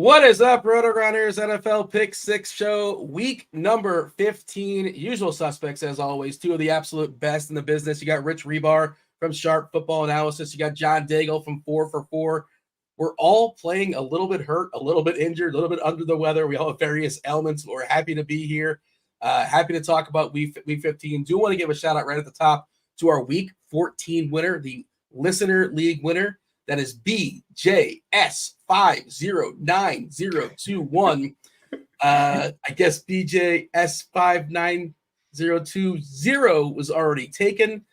What is up, RotoGrinders NFL Pick 6 show, week number 15. Usual suspects, as always, two of the absolute best in the business. You got Rich Hribar from Sharp Football Analysis. You got John Daigle from 4 for 4. We're all playing a little bit hurt, a little bit injured, a little bit under the weather. We all have various ailments. We're happy to be here. Happy to talk about week 15. Do want to give a shout out right at the top to our week 14 winner, the Listener League winner. That is BJS509021. I guess BJS59020 was already taken.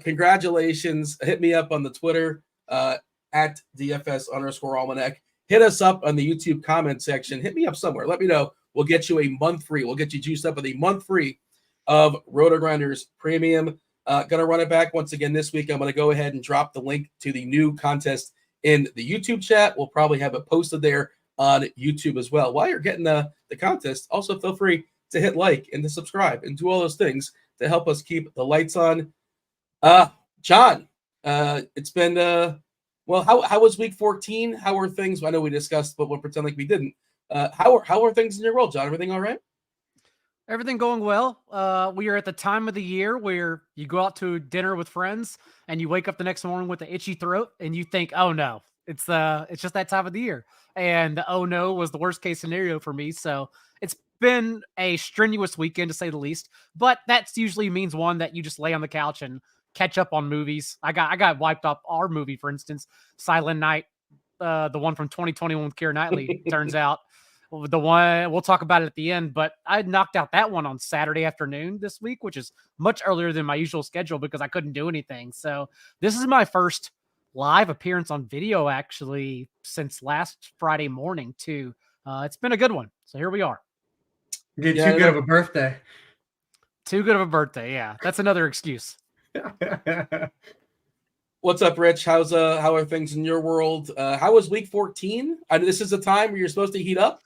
Congratulations. Hit me up on the Twitter at DFS_Almanac. Hit us up on the YouTube comment section. Hit me up somewhere. Let me know. We'll get you a month free. We'll get you juiced up with a month free of RotoGrinders Premium. Going to run it back once again this week. I'm going to go ahead and drop the link to the new contest in the YouTube chat. We'll probably have it posted there on YouTube as well. While you're getting the contest, also feel free to hit like and to subscribe and do all those things to help us keep the lights on. John, it's been, how was week 14? How are things? I know we discussed, but we'll pretend like we didn't. How are things in your world, John? Everything all right? Everything going well. We are at the time of the year where you go out to dinner with friends and you wake up the next morning with an itchy throat and you think, oh no, it's just that time of the year. And the oh no was the worst case scenario for me. So it's been a strenuous weekend to say the least, but that usually means one that you just lay on the couch and catch up on movies. I got wiped off our movie, for instance, Silent Night, the one from 2021 with Keira Knightley, turns out. The one we'll talk about it at the end, but I knocked out that one on Saturday afternoon this week, which is much earlier than my usual schedule because I couldn't do anything. So this is my first live appearance on video actually since last Friday morning too. It's been a good one. So here we are. Too good of a birthday. Too good of a birthday. Yeah, that's another excuse. What's up, Rich? How are things in your world? How was week 14? This is a time where you're supposed to heat up.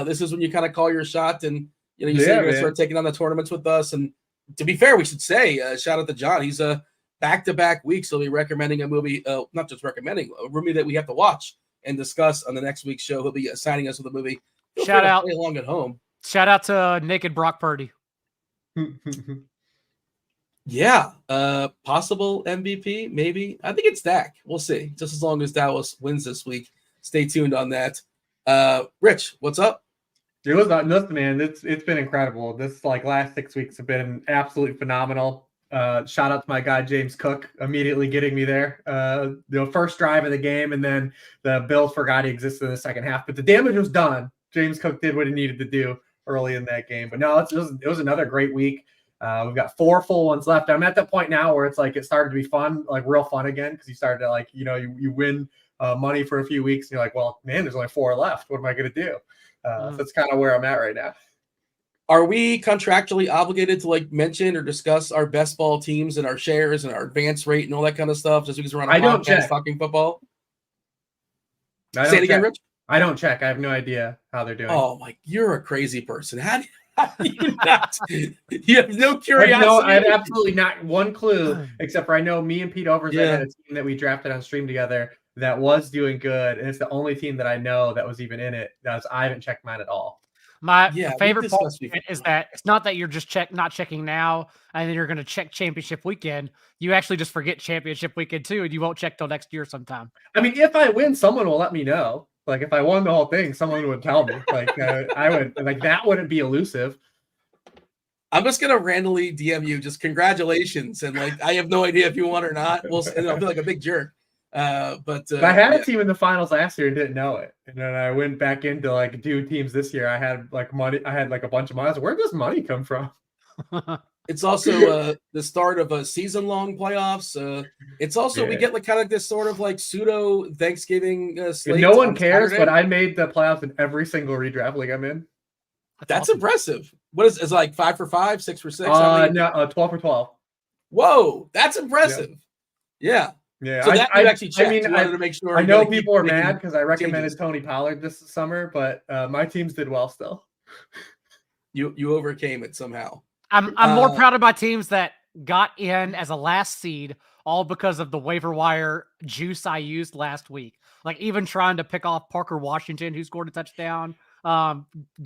This is when you kind of call your shot and you say you're going to start taking on the tournaments with us. And to be fair, we should say shout out to John. He's a back-to-back weeks. He'll be recommending a movie, not just recommending a movie that we have to watch and discuss on the next week's show. He'll be assigning us with a movie. Shout out play along at home. Shout out to Naked Brock Purdy. Yeah, possible MVP, maybe. I think it's Dak. We'll see. Just as long as Dallas wins this week. Stay tuned on that. Rich, what's up? It was not nothing, man. It's been incredible. This last 6 weeks have been absolutely phenomenal. Shout out to my guy James Cook immediately getting me there. The first drive of the game, and then the Bills forgot he existed in the second half. But the damage was done. James Cook did what he needed to do early in that game. But no, it was another great week. We've got 4 full ones left. I'm at that point now where it's it started to be fun, real fun again, because you started to you win money for a few weeks and you're like, well, man, there's only 4 left. What am I going to do? So that's kind of where I'm at right now. Are we contractually obligated to mention or discuss our best ball teams and our shares and our advance rate and all that kind of stuff just because we're on a podcast talking football? Say it again, Rich. I don't check. I have no idea how they're doing. Oh my, you're a crazy person. How do you not? You have no curiosity. I have absolutely not one clue, except for I know me and Pete Overs had a team that we drafted on stream together that was doing good, and it's the only team that I know that was even in it. I haven't checked mine at all. My favorite part is that it's not that you're just not checking now, and then you're going to check championship weekend. You actually just forget championship weekend too, and you won't check till next year sometime. I mean, if I win, someone will let me know. If I won the whole thing, someone would tell me. I would that wouldn't be elusive. I'm just gonna randomly DM you, just congratulations, and I have no idea if you won or not. I'll feel like a big jerk. But I had a team in the finals last year and didn't know it, and then I went back into do teams this year. I had money. I had a bunch of money. I was like, where does money come from? It's also the start of a season-long playoffs. It's also we get kind of this sort of pseudo Thanksgiving slate. No one cares, but I made the playoffs in every single redraft league I'm in. That's awesome. Impressive. What is it 5 for 5, 6 for 6? No, 12 for 12. Whoa, that's impressive. Yeah. Yeah, so that you actually checked. I wanted to make sure. I know people are mad because I recommended Tony Pollard this summer, but my teams did well still. You overcame it somehow. I'm more proud of my teams that got in as a last seed, all because of the waiver wire juice I used last week. Like even trying to pick off Parker Washington, who scored a touchdown.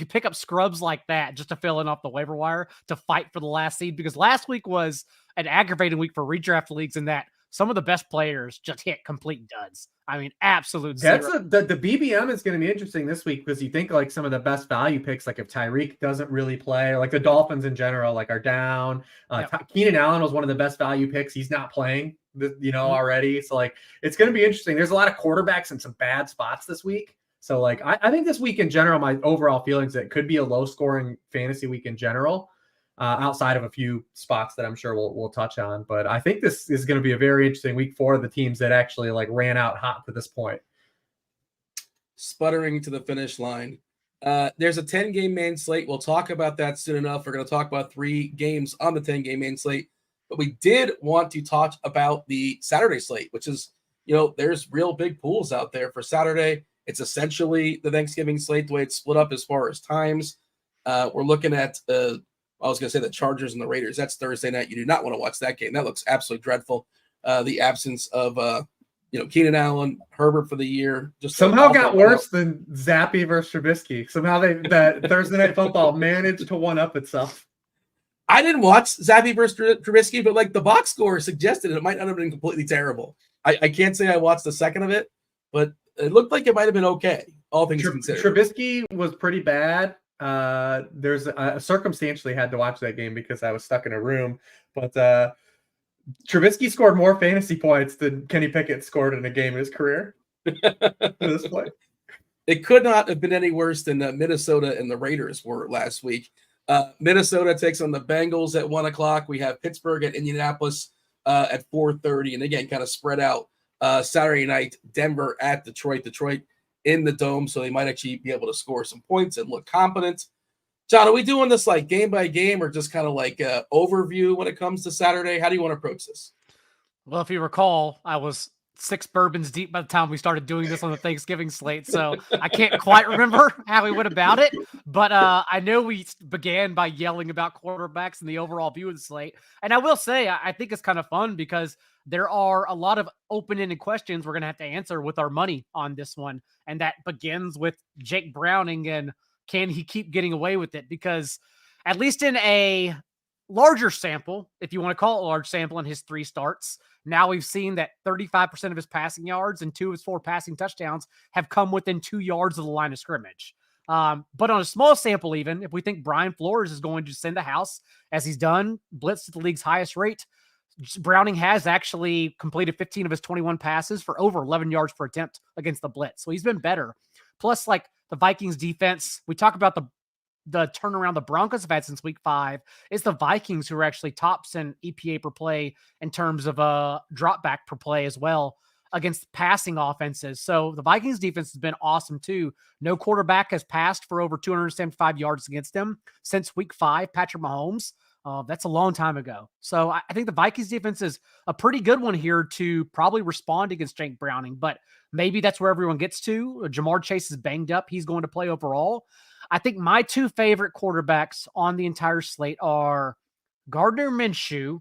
Pick up scrubs like that just to fill in off the waiver wire to fight for the last seed, because last week was an aggravating week for redraft leagues in that some of the best players just hit complete duds. I mean, absolute zero. That's the BBM is going to be interesting this week, because you think like some of the best value picks, like if Tyreek doesn't really play, or like the Dolphins in general, like are down. Keenan Allen was one of the best value picks. He's not playing, already. So like, it's going to be interesting. There's a lot of quarterbacks in some bad spots this week. So like, I think this week in general, my overall feelings that it could be a low scoring fantasy week in general, outside of a few spots that I'm sure we'll touch on. But I think this is going to be a very interesting week for the teams that actually like ran out hot to this point. Sputtering to the finish line. There's a 10-game main slate. We'll talk about that soon enough. We're going to talk about 3 games on the 10-game main slate. But we did want to talk about the Saturday slate, which is, there's real big pools out there for Saturday. It's essentially the Thanksgiving slate, the way it's split up as far as times. We're looking at, I was going to say the Chargers and the Raiders. That's Thursday night. You do not want to watch that game. That looks absolutely dreadful. The absence of, Keenan Allen, Herbert for the year. Just somehow got worse than Zappy versus Trubisky. Somehow that Thursday Night Football managed to one-up itself. I didn't watch Zappy versus Trubisky, but like the box score suggested it might not have been completely terrible. I can't say I watched the second of it, but it looked like it might have been okay, all things considered. Trubisky was pretty bad. There's circumstantially had to watch that game because I was stuck in a room, but Trubisky scored more fantasy points than Kenny Pickett scored in a game in his career. To this point, it could not have been any worse than Minnesota and the Raiders were last week. Minnesota takes on the Bengals at 1:00. We have Pittsburgh at Indianapolis at 4:30, and again, kind of spread out. Saturday night, Denver at Detroit in the Dome, so they might actually be able to score some points and look competent. John, are we doing this like game by game or just kind of like overview when it comes to Saturday? How do you want to approach this? Well, if you recall, I was 6 bourbons deep by the time we started doing this on the Thanksgiving slate, so I can't quite remember how we went about it, but I know we began by yelling about quarterbacks and the overall view of the slate, and I will say I think it's kind of fun because there are a lot of open-ended questions we're going to have to answer with our money on this one, and that begins with Jake Browning and can he keep getting away with it? Because at least in a larger sample, if you want to call it a large sample in his 3 starts, now we've seen that 35% of his passing yards and 2 of his 4 passing touchdowns have come within 2 yards of the line of scrimmage. But on a small sample, even if we think Brian Flores is going to send the house, as he's done, blitzed at the league's highest rate, Browning has actually completed 15 of his 21 passes for over 11 yards per attempt against the blitz. So he's been better. Plus, like the Vikings defense, we talk about the turnaround the Broncos have had since week 5. It's the Vikings who are actually tops in EPA per play in terms of drop back per play as well against passing offenses. So the Vikings defense has been awesome too. No quarterback has passed for over 275 yards against them since week 5, Patrick Mahomes. That's a long time ago. So I think the Vikings defense is a pretty good one here to probably respond against Jake Browning, but maybe that's where everyone gets to. Jamar Chase is banged up. He's going to play overall. I think my 2 favorite quarterbacks on the entire slate are Gardner Minshew,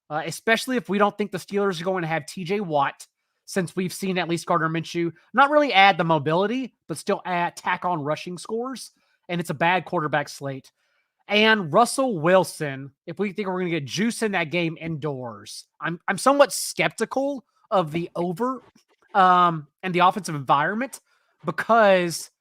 especially if we don't think the Steelers are going to have TJ Watt, since we've seen at least Gardner Minshew not really add the mobility, but still tack on rushing scores. And it's a bad quarterback slate. And Russell Wilson, if we think we're going to get juice in that game indoors. I'm somewhat skeptical of the over and the offensive environment, because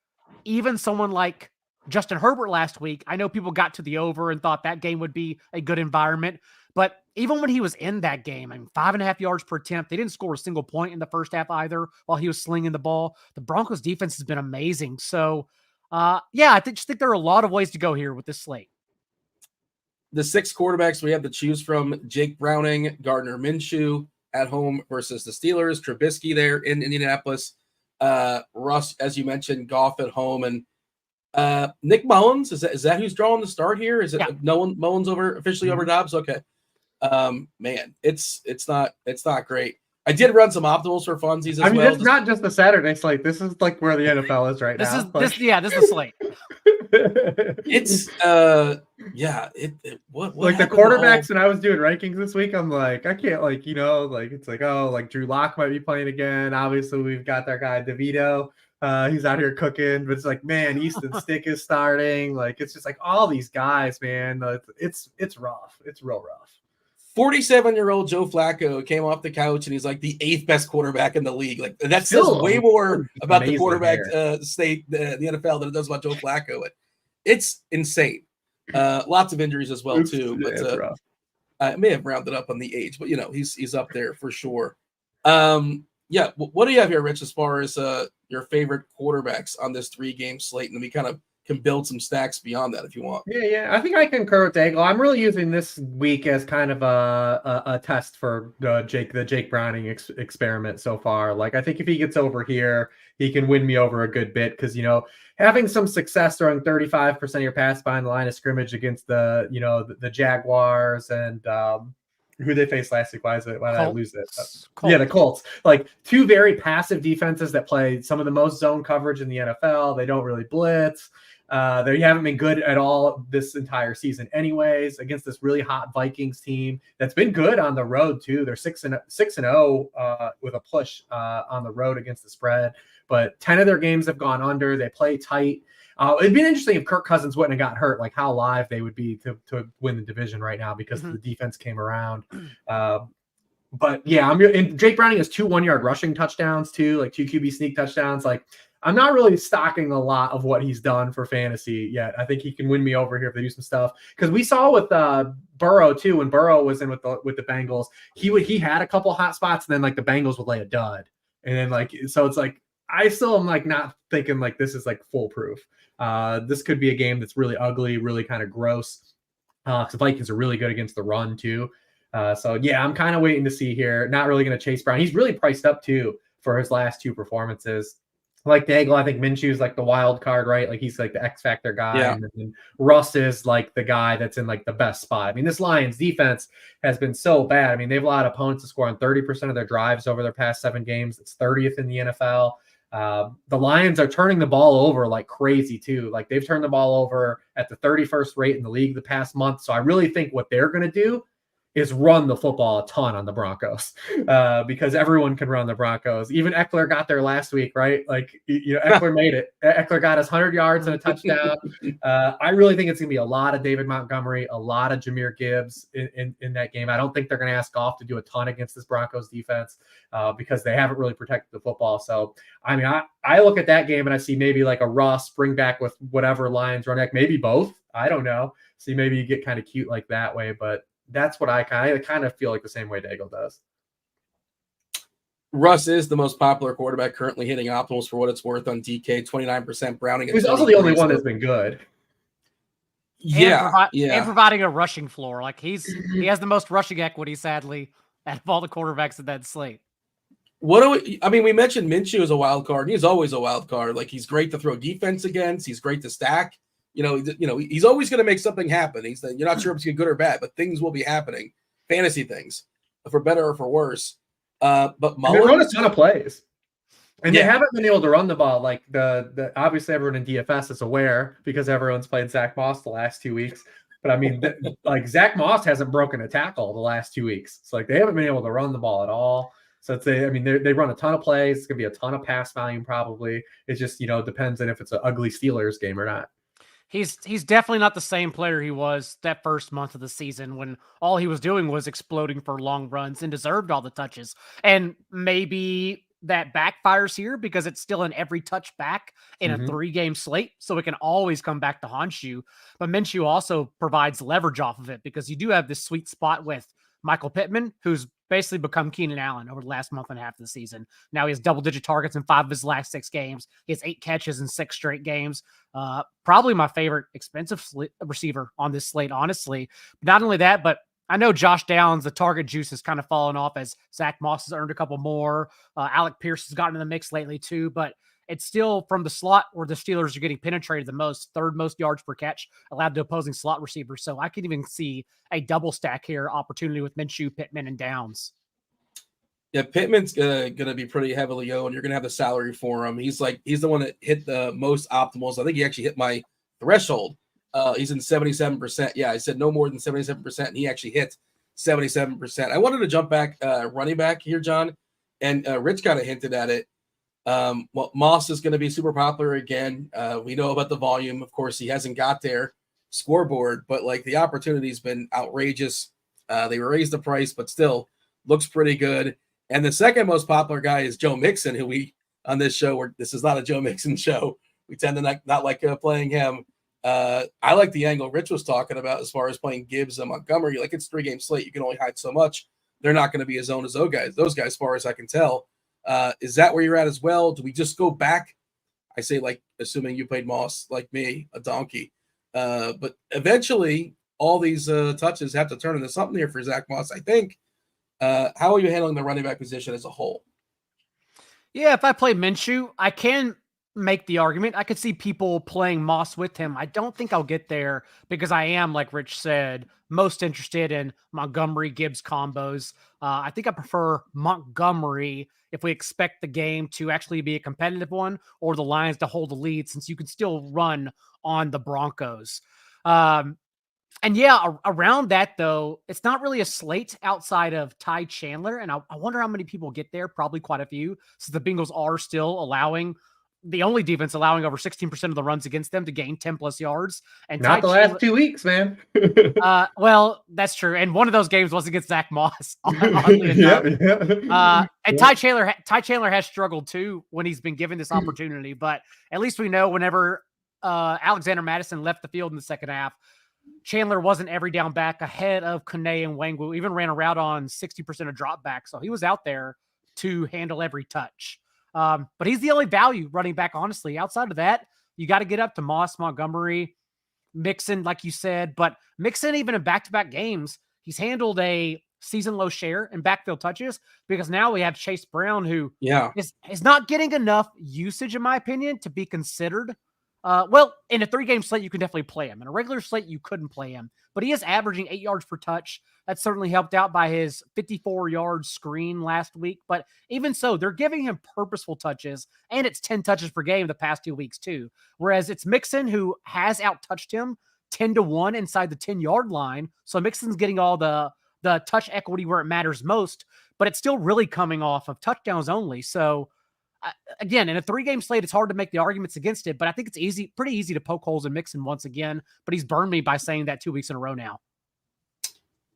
even someone like Justin Herbert last week, I know people got to the over and thought that game would be a good environment, but even when he was in that game, 5.5 yards per attempt, they didn't score a single point in the first half either while he was slinging the ball. The Broncos defense has been amazing. So I just think there are a lot of ways to go here with this slate. The 6 quarterbacks we have to choose from: Jake Browning, Gardner Minshew at home versus the Steelers, Trubisky there in Indianapolis, Russ, as you mentioned, Goff at home, and Nick Mullins. Is that who's drawing the start here? Is it Mullins officially over Dobbs? Okay. Man, it's not great. I did run some optimals for funsies as well. It's not just the Saturday slate. This is like where the NFL is right now. This is the slate. It's Yeah, what like the happened to all- quarterbacks when I was doing rankings this week, I'm like, I can't it's like, oh, like Drew Lock might be playing again. Obviously, we've got our guy DeVito. He's out here cooking, but it's like, man, Easton Stick is starting. Like, it's just like all these guys, man. It's rough. It's real rough. 47-year-old Joe Flacco came off the couch and he's like the 8th best quarterback in the league. Like that says Still way more about the amazing quarterback hair. state the NFL than it does about Joe Flacco. It's insane. Lots of injuries as well too. Yeah, But it's rough. I may have rounded up on the age, but he's up there for sure. Yeah, what do you have here, Rich, as far as your favorite quarterbacks on this 3-game slate? And then we kind of can build some stacks beyond that if you want. Yeah. I think I concur with Daigle. I'm really using this week as kind of a test for the Jake Browning experiment so far. Like, I think if he gets over here, he can win me over a good bit because, having some success throwing 35% of your pass behind the line of scrimmage against the Jaguars and who they faced last week. Why did I lose it? Yeah, the Colts. Like, two very passive defenses that play some of the most zone coverage in the NFL. They don't really blitz. They haven't been good at all this entire season anyways, against this really hot Vikings team that's been good on the road too. They're 6-0 with a push on the road against the spread, but 10 of their games have gone under. They play tight. It'd be interesting if Kirk Cousins wouldn't have got hurt, like how live they would be to win the division right now because the defense came around. But yeah, and Jake Browning has 2 1-yard rushing touchdowns too, like 2 QB sneak touchdowns. Like, I'm not really stocking a lot of what he's done for fantasy yet. I think he can win me over here if they do some stuff. Because we saw with Burrow too, when Burrow was in with the Bengals, he had a couple hot spots, and then like the Bengals would lay a dud, and then so it's like I still am like not thinking like this is like foolproof. This could be a game that's really ugly, really kind of gross. Because the Vikings are really good against the run too. So yeah, I'm kind of waiting to see here. Not really going to chase Brown. He's really priced up too for his last 2 performances. Like Daigle, I think Minshew's like the wild card, right? Like he's like the X factor guy. Yeah. And then Russ is like the guy that's in like the best spot. I mean, this Lions defense has been so bad. I mean, they've allowed opponents to score on 30% of their drives over their past 7 games. It's 30th in the NFL. The Lions are turning the ball over like crazy too. Like they've turned the ball over at the 31st rate in the league the past month. So I really think what they're going to do is run the football a ton on the Broncos because everyone can run the Broncos. Even Eckler got there last week, right? Like, Eckler made it. Eckler got his 100 yards and a touchdown. I really think it's going to be a lot of David Montgomery, a lot of Jahmyr Gibbs in that game. I don't think they're going to ask Goff to do a ton against this Broncos defense because they haven't really protected the football. So, I mean, I look at that game and I see maybe like a Russ bring back with whatever Lions run back, maybe both. I don't know. See, maybe you get kind of cute like that way, but that's what I kind of feel like the same way Daigle does. Russ is the most popular quarterback currently hitting optimals for what it's worth on DK, 29%. Browning. He's also the only one that's been good. And providing a rushing floor. Like he has the most rushing equity, sadly, out of all the quarterbacks in that slate. We mentioned Minshew as a wild card. He's always a wild card. Like he's great to throw defense against. He's great to stack. He's always going to make something happen. You're not sure if it's good or bad, but things will be happening. Fantasy things, for better or for worse. But Mullins, they run a ton of plays, and they haven't been able to run the ball. Like the obviously everyone in DFS is aware because everyone's played Zach Moss the last 2 weeks. But I mean, like Zach Moss hasn't broken a tackle the last 2 weeks. So like they haven't been able to run the ball at all. So they run a ton of plays. It's gonna be a ton of pass volume probably. It just depends on if it's an ugly Steelers game or not. He's definitely not the same player he was that first month of the season when all he was doing was exploding for long runs and deserved all the touches. And maybe that backfires here because it's still an every touch back in a 3-game slate. So it can always come back to haunt you. But Minshew also provides leverage off of it because you do have this sweet spot with Michael Pittman, who's basically become Keenan Allen over the last month and a half of the season. Now he has double-digit targets in 5 of his last 6 games. He has 8 catches in 6 straight games. Probably my favorite expensive receiver on this slate, honestly. Not only that, but I know Josh Downs, the target juice has kind of fallen off as Zach Moss has earned a couple more. Alec Pierce has gotten in the mix lately too, but it's still from the slot where the Steelers are getting penetrated the most, 3rd most yards per catch allowed to opposing slot receivers. So I can even see a double stack here opportunity with Minshew, Pittman, and Downs. Yeah, Pittman's going to be pretty heavily owned. You're going to have the salary for him. He's the one that hit the most optimals. I think he actually hit my threshold He's in 77%. Yeah, I said no more than 77%, and he actually hit 77%. I wanted to jump back running back here, John, and Rich kind of hinted at it. Well, Moss is going to be super popular again. We know about the volume. Of course, he hasn't got their scoreboard, but like the opportunity's been outrageous. They raised the price, but still looks pretty good. And the second most popular guy is Joe Mixon, who we on this show, this is not a Joe Mixon show. We tend to not like playing him. I like the angle Rich was talking about as far as playing Gibbs and Montgomery. Like, it's 3-game slate. You can only hide so much. They're not going to be as owned as those guys, as far as I can tell. Is that where you're at as well? Do we just go back? I say, like, assuming you played Moss like me, a donkey. But eventually, all these touches have to turn into something here for Zach Moss, I think. How are you handling the running back position as a whole? Yeah, if I play Minshew, I can make the argument. I could see people playing Moss with him. I don't think I'll get there because I am, like Rich said, most interested in Montgomery Gibbs combos. I think I prefer Montgomery if we expect the game to actually be a competitive one, or the Lions to hold the lead, since you can still run on the Broncos. And yeah, around that, though, it's not really a slate outside of Ty Chandler. And I wonder how many people get there. Probably quite a few. So the Bengals are still allowing, the only defense allowing over 16% of the runs against them to gain 10 plus yards. And not the last 2 weeks, man. Well, that's true. And one of those games was against Zach Moss. Oddly enough. And Ty Chandler has struggled too when he's been given this opportunity. But at least we know whenever Alexander Mattison left the field in the second half, Chandler wasn't every down back ahead of Kone and Wangwu, even ran a route on 60% of drop back. So he was out there to handle every touch. But he's the only value running back, honestly. Outside of that, you got to get up to Moss, Montgomery, Mixon, like you said. But Mixon, even in back-to-back games, he's handled a season-low share in backfield touches, because now we have Chase Brown, who is not getting enough usage, in my opinion, to be considered. Well, in a 3-game slate, you can definitely play him. In a regular slate, you couldn't play him. But he is averaging 8 yards per touch. That's certainly helped out by his 54-yard screen last week. But even so, they're giving him purposeful touches, and it's 10 touches per game the past 2 weeks too. Whereas it's Mixon who has out-touched him 10-1 inside the 10-yard line. So Mixon's getting all the touch equity where it matters most, but it's still really coming off of touchdowns only. So again, in a 3-game slate, it's hard to make the arguments against it, but I think it's pretty easy to poke holes in Mixon once again. But he's burned me by saying that 2 weeks in a row now.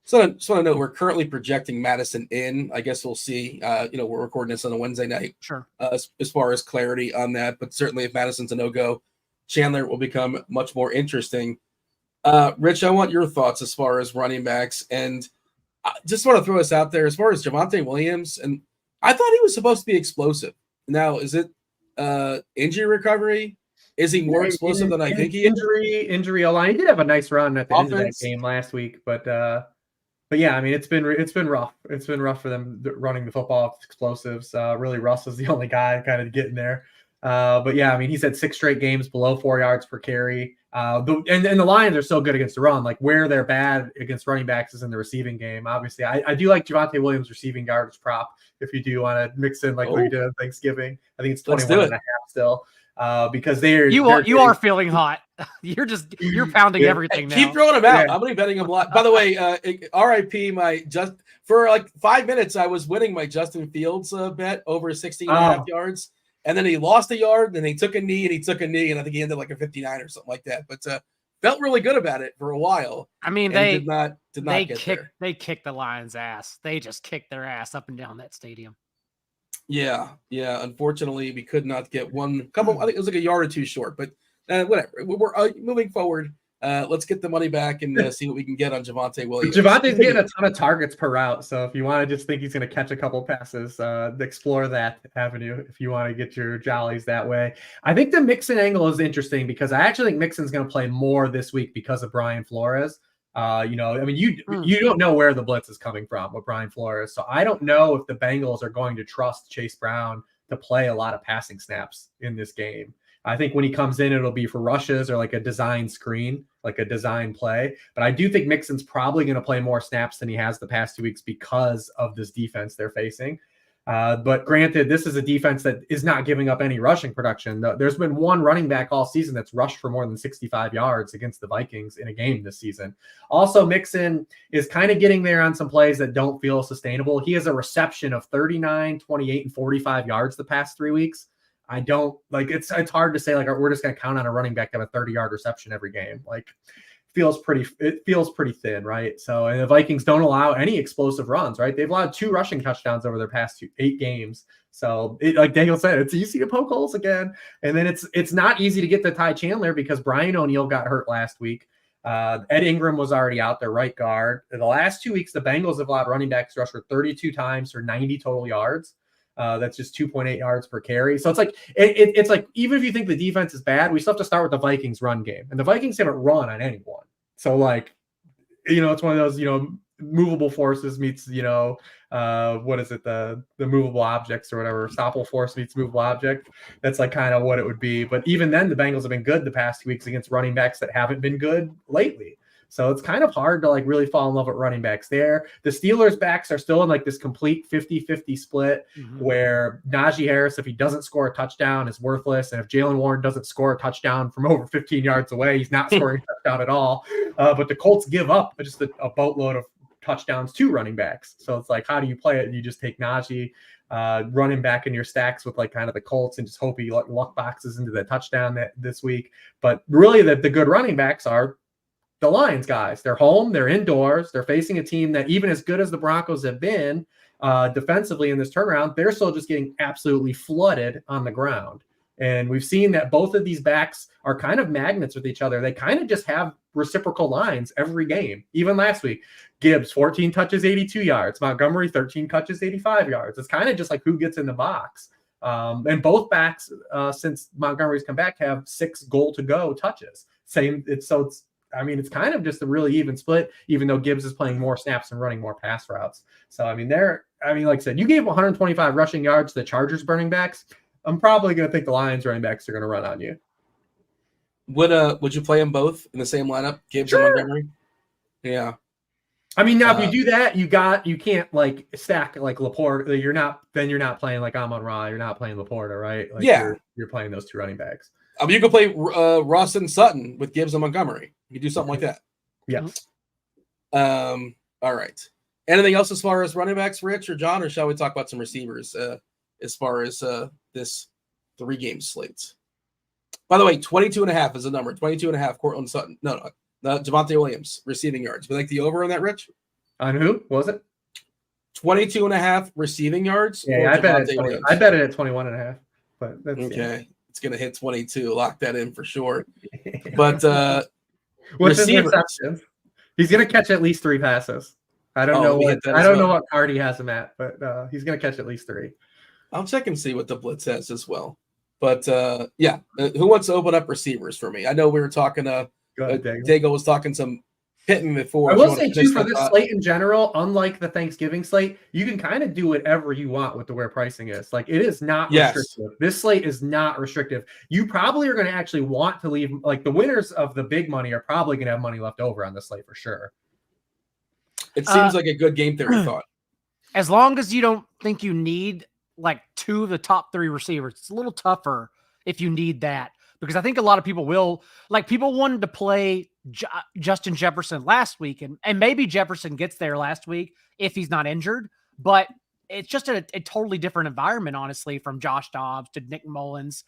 So I just want to know, we're currently projecting Madison in. I guess we'll see. We're recording this on a Wednesday night. Sure. As far as clarity on that, but certainly if Madison's a no-go, Chandler will become much more interesting. Rich, I want your thoughts as far as running backs, and I just want to throw this out there as far as Javonte Williams. And I thought he was supposed to be explosive. Now, is it injury recovery? Is he more explosive than I think he is? Injury line. He did have a nice run at the end of that game last week, but yeah, I mean, it's been rough. It's been rough for them running the football off explosives. Really, Russ is the only guy kind of getting there. But yeah, I mean, he's had 6 straight games below 4 yards per carry. And the Lions are so good against the run. Like, where they're bad against running backs is in the receiving game. Obviously, I do like Javonte Williams receiving yardage prop if you do want to mix in like we did on Thanksgiving. I think it's 21.5 still. Because you are feeling hot. You're pounding everything now. Keep throwing him out. I'm going to be betting him a lot. By the way, RIP for like 5 minutes, I was winning my Justin Fields bet over 16.5 yards. And then he lost a yard, and he took a knee, and I think he ended like a 59 or something like that. But felt really good about it for a while. I mean, they kicked the Lions' ass. They just kicked their ass up and down that stadium. Yeah. Unfortunately, we could not get couple. I think it was like a yard or two short, but whatever. We're moving forward. Let's get the money back and see what we can get on Javonte Williams. Javonte's getting a ton of targets per route, so if you want to just think he's going to catch a couple passes, explore that avenue if you want to get your jollies that way. I think the Mixon angle is interesting because I actually think Mixon's going to play more this week because of Brian Flores. You don't know where the blitz is coming from with Brian Flores, so I don't know if the Bengals are going to trust Chase Brown to play a lot of passing snaps in this game. I think when he comes in, it'll be for rushes or like a design screen, like a design play. But I do think Mixon's probably going to play more snaps than he has the past 2 weeks because of this defense they're facing. But granted, this is a defense that is not giving up any rushing production. There's been one running back all season that's rushed for more than 65 yards against the Vikings in a game this season. Also, Mixon is kind of getting there on some plays that don't feel sustainable. He has a reception of 39, 28, and 45 yards the past 3 weeks. I don't like it's hard to say like we're just going to count on a running back to have a 30-yard reception every game. Like it feels pretty thin, right? So, and the Vikings don't allow any explosive runs, right? They've allowed 2 rushing touchdowns over their past 8 games. So, like Daigle said, it's easy to poke holes again. And then it's not easy to get to Ty Chandler because Brian O'Neill got hurt last week. Ed Ingram was already out there, right guard. In the last 2 weeks, the Bengals have allowed running backs to rush for 32 times for 90 total yards. That's just 2.8 yards per carry. So it's like it's like even if you think the defense is bad, we still have to start with the Vikings run game, and the Vikings haven't run on anyone. So like, it's one of those movable forces meets what is it, the movable objects or whatever, stoppable force meets movable object. That's like kind of what it would be. But even then, the Bengals have been good the past 2 weeks against running backs that haven't been good lately. So it's kind of hard to like really fall in love with running backs there. The Steelers backs are still in like this complete 50-50 split where Najee Harris, if he doesn't score a touchdown, is worthless. And if Jalen Warren doesn't score a touchdown from over 15 yards away, he's not scoring a touchdown at all. But the Colts give up just a boatload of touchdowns to running backs. So it's like, how do you play it? You just take Najee, run him back in your stacks with like kind of the Colts and just hope he luck boxes into the touchdown this week. But really the good running backs are the Lions guys. They're home, they're indoors, they're facing a team that even as good as the Broncos have been defensively in this turnaround, they're still just getting absolutely flooded on the ground. And we've seen that both of these backs are kind of magnets with each other. They kind of just have reciprocal lines every game. Even last week, Gibbs, 14 touches, 82 yards. Montgomery, 13 touches, 85 yards. It's kind of just like who gets in the box. And both backs, since Montgomery's come back, have 6 goal-to-go touches. It's kind of just a really even split, even though Gibbs is playing more snaps and running more pass routes. So, like I said, you gave 125 rushing yards to the Chargers running backs. I'm probably going to think the Lions running backs are going to run on you. Would you play them both in the same lineup, Gibbs and Montgomery? Yeah. Now if you do that, you can't like stack like Laporta. You're not playing like Amon-Ra. You're not playing Laporta, right? Like, yeah. You're playing those 2 running backs. You could play Ross and Sutton with Gibbs and Montgomery. You could do something like that. Yeah. All right. Anything else as far as running backs, Rich or John, or shall we talk about some receivers as far as this 3-game slate? By the way, 22.5 is the number. 22.5, Cortland Sutton. No, Javonte Williams, receiving yards. We like the over on that, Rich? On who? What was it? 22.5 receiving yards. Yeah, I bet it at 21.5. But that's okay. Yeah. It's going to hit 22. Lock that in for sure. But what's his receptions? He's going to catch at least 3 passes. I don't know what card he has him at, but he's going to catch at least 3. I'll check and see what the blitz has as well. But who wants to open up receivers for me? I know we were talking. Daigle was talking some Pittman before. I will say too, for this slate in general, unlike the Thanksgiving slate, you can kind of do whatever you want with the where pricing is. Like, it is not restrictive. This slate is not restrictive. You probably are going to actually want to leave. Like, the winners of the big money are probably going to have money left over on this slate for sure. It seems like a good game theory thought. As long as you don't think you need like 2 of the top 3 receivers, it's a little tougher if you need that, because I think a lot of people will, like, people wanted to play Justin Jefferson last week, and maybe Jefferson gets there last week if he's not injured, but it's just a totally different environment, honestly, from Josh Dobbs to Nick Mullins.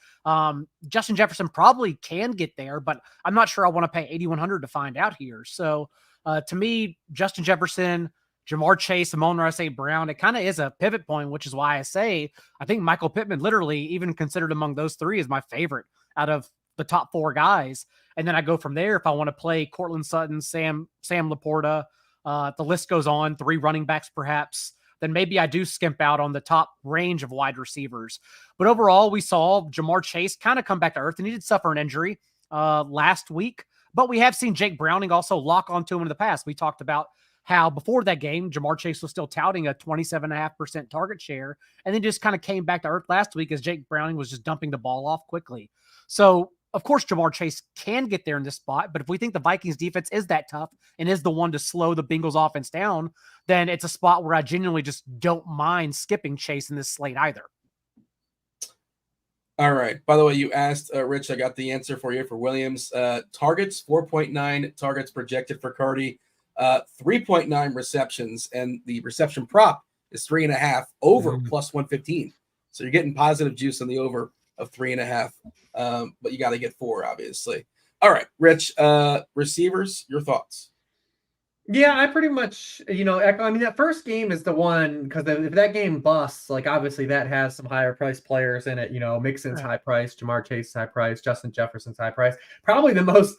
Justin Jefferson probably can get there, but I'm not sure I want to pay $8,100 to find out here. So to me, Justin Jefferson, Jamar Chase, Amon-Ra St. Brown, it kind of is a pivot point, which is why I say I think Michael Pittman, literally even considered among those 3, is my favorite out of the top 4 guys. And then I go from there if I want to play Cortland Sutton, Sam Laporta, the list goes on, 3 running backs perhaps, then maybe I do skimp out on the top range of wide receivers. But overall, we saw Jamar Chase kind of come back to earth, and he did suffer an injury last week. But we have seen Jake Browning also lock onto him in the past. We talked about how before that game, Jamar Chase was still touting a 27.5% target share, and then just kind of came back to earth last week as Jake Browning was just dumping the ball off quickly. So of course, Jamar Chase can get there in this spot, but if we think the Vikings defense is that tough and is the one to slow the Bengals offense down, then it's a spot where I genuinely just don't mind skipping Chase in this slate either. All right. By the way, you asked, Rich, I got the answer for you for Williams. Targets, 4.9 targets projected for Cardi, 3.9 receptions, and the reception prop is 3.5 over plus 115. So you're getting positive juice on the over of 3.5. But you got to get 4, obviously. All right, Rich, receivers, your thoughts? Yeah, I pretty much, echo. I mean, that first game is the one, because if that game busts, like, obviously that has some higher priced players in it. Mixon's high price, Jamar Chase's high price, Justin Jefferson's high price. Probably the most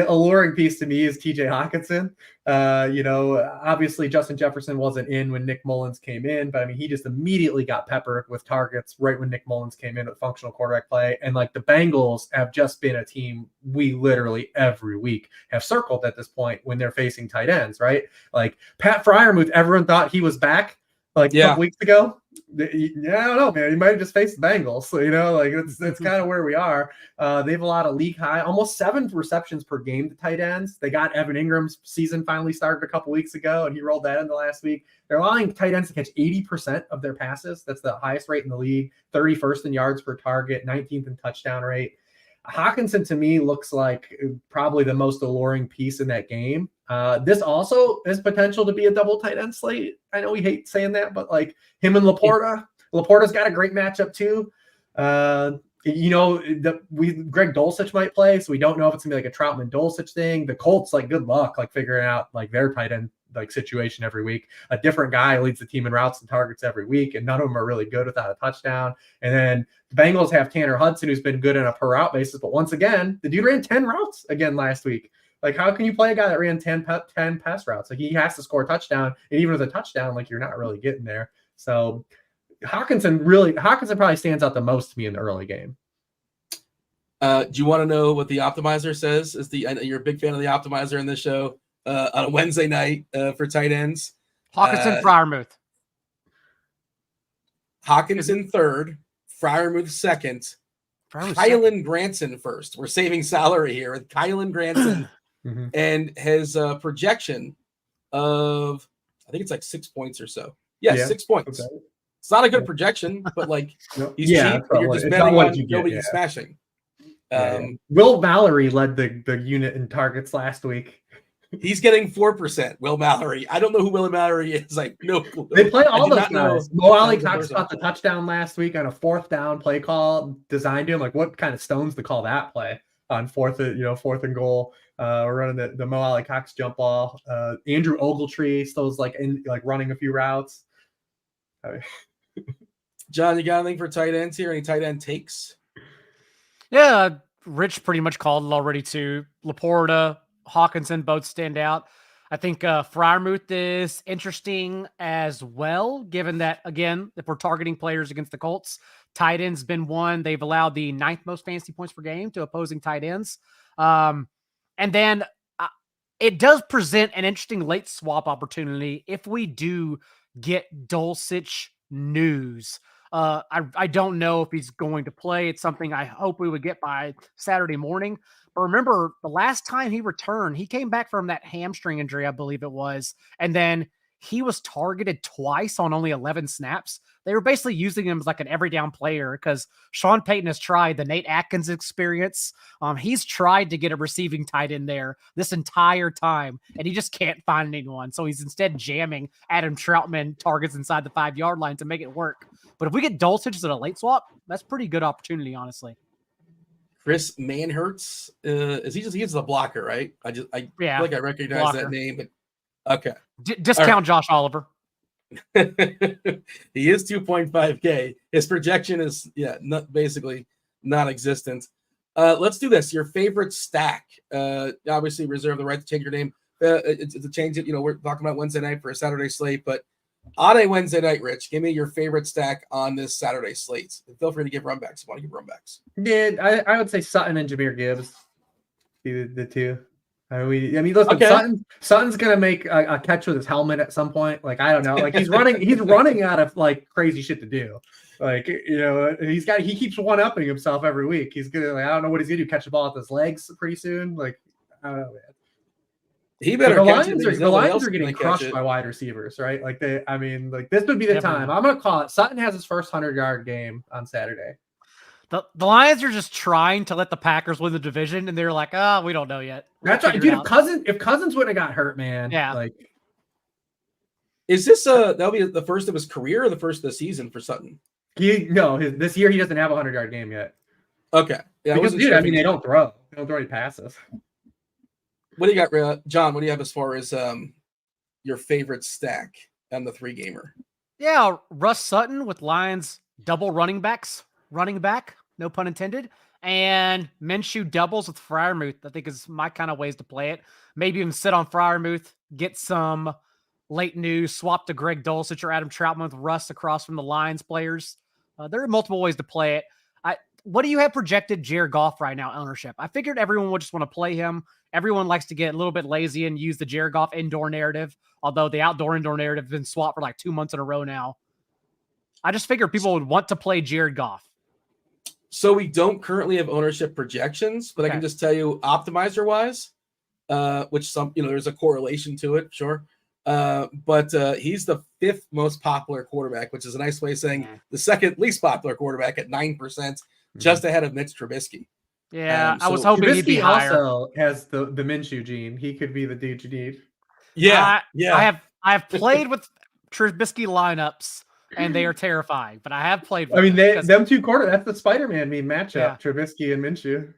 alluring piece to me is TJ Hawkinson. Obviously Justin Jefferson wasn't in when Nick Mullins came in, but I mean, he just immediately got peppered with targets right when Nick Mullins came in with functional quarterback play. And like, the Bengals have just been a team we literally every week have circled at this point when they're facing tight ends, right? Like Pat Freiermuth, everyone thought he was back like a couple weeks ago. Yeah, I don't know, man. He might have just faced the Bengals. So, that's kind of where we are. They have a lot of league high, almost 7 receptions per game to tight ends. They got Evan Ingram's season finally started a couple weeks ago, and he rolled that into last week. They're allowing tight ends to catch 80% of their passes. That's the highest rate in the league. 31st in yards per target, 19th in touchdown rate. Hawkinson to me looks like probably the most alluring piece in that game. This also has potential to be a double tight end slate. I know we hate saying that, but like him and Laporta's got a great matchup too. Greg Dulcich might play, so we don't know if it's gonna be like a Troutman Dulcich thing. The Colts, like, good luck like figuring out like their tight end like situation every week. A different guy leads the team in routes and targets every week, and none of them are really good without a touchdown. And then the Bengals have Tanner Hudson, who's been good on a per route basis, but once again, the dude ran 10 routes again last week. Like, how can you play a guy that ran 10 pass routes? Like, he has to score a touchdown, and even with a touchdown, like, you're not really getting there. So Hawkinson probably stands out the most to me in the early game. Do you want to know what the optimizer says? I know you're a big fan of the optimizer in this show on a Wednesday night for tight ends. Hawkinson, Freiermuth. Hawkinson third, Freiermuth second, Kylan Granson first. We're saving salary here with Kylan Granson and his projection of, I think it's like 6 points or so. Yeah. 6 points. Okay. It's not a good projection, but like he's cheap. And you're just betting on nobody smashing. Will Mallory led the unit in targets last week. He's getting 4%. Will Mallory. I don't know who Will Mallory is. Like, no clue. They play all those guys. Mo Ali Cox got the touchdown last week on a 4th down play call designed to him. Like, what kind of stones to call that play on 4th and goal? We're running the Mo Ali Cox jump ball. Andrew Ogletree still is like running a few routes. John, you got anything for tight ends here? Any tight end takes? Yeah, Rich pretty much called it already too. Laporta, Hawkinson both stand out. I think Freiermuth is interesting as well, given that, again, if we're targeting players against the Colts, tight ends been one. They've allowed the 9th most fantasy points per game to opposing tight ends. And then it does present an interesting late swap opportunity if we do get Dulcich news. I don't know if he's going to play. It's something I hope we would get by Saturday morning. But remember, the last time he returned, he came back from that hamstring injury, I believe it was. And then he was targeted twice on only 11 snaps. They were basically using him as like an every down player because Sean Payton has tried the Nate Atkins experience. He's tried to get a receiving tight end there this entire time, and he just can't find anyone. So he's instead jamming Adam Troutman targets inside the 5-yard line to make it work. But if we get Dulcich as a late swap, that's pretty good opportunity, honestly. Chris Manhertz, he's the blocker, right? I feel like I recognize blocker. That name, but okay. Discount right. Josh Oliver. He is 2.5K. His projection is basically non-existent. Let's do this. Your favorite stack. Obviously reserve the right to change your name. To change it, we're talking about Wednesday night for a Saturday slate, but on a Wednesday night, Rich, give me your favorite stack on this Saturday slate. Feel free to give runbacks. Want to give runbacks? Yeah, I would say Sutton and Jahmyr Gibbs. The two. Listen, okay. Sutton's gonna make a catch with his helmet at some point. Like, I don't know. Like, he's running out of like crazy shit to do. Like, he keeps one-upping himself every week. He's gonna, I don't know what he's gonna do, catch the ball with his legs pretty soon. Like, I don't know, man. He better the catch Lions it. the Lions are getting crushed by wide receivers, right? Like this would be the time. I'm gonna call it. Sutton has his first 100-yard game on Saturday. The Lions are just trying to let the Packers win the division, and they're like, we don't know yet. That's right, dude. If Cousins wouldn't have got hurt, man. Yeah. Like, is this that'll be the first of his career or the first of the season for Sutton? This year he doesn't have a 100-yard game yet. Okay. Yeah, because, dude, they don't throw. They don't throw any passes. What do you got, John? What do you have as far as your favorite stack on the 3-gamer? Yeah, Russ Sutton with Lions double running back, no pun intended, and Minshew doubles with Freiermuth. I think is my kind of ways to play it. Maybe even sit on Freiermuth, get some late news, swap to Greg Dulcich or Adam Troutman with Russ across from the Lions players. There are multiple ways to play it. What do you have projected Jared Goff right now ownership? I figured everyone would just want to play him. Everyone likes to get a little bit lazy and use the Jared Goff indoor narrative, although the indoor narrative has been swapped for like 2 months in a row now. I just figured people would want to play Jared Goff. So we don't currently have ownership projections, but I can just tell you optimizer-wise, which there's a correlation to it, sure. But he's the 5th most popular quarterback, which is a nice way of saying the 2nd least popular quarterback at 9%, just ahead of Mitch Trubisky. Yeah, I was hoping he'd be higher. Also has the Minshew gene. He could be the dude you need. Yeah, I have played with Trubisky lineups, and they are terrifying. But I have played with them two quarterbacks. That's the Spider-Man meme matchup. Yeah. Trubisky and Minshew.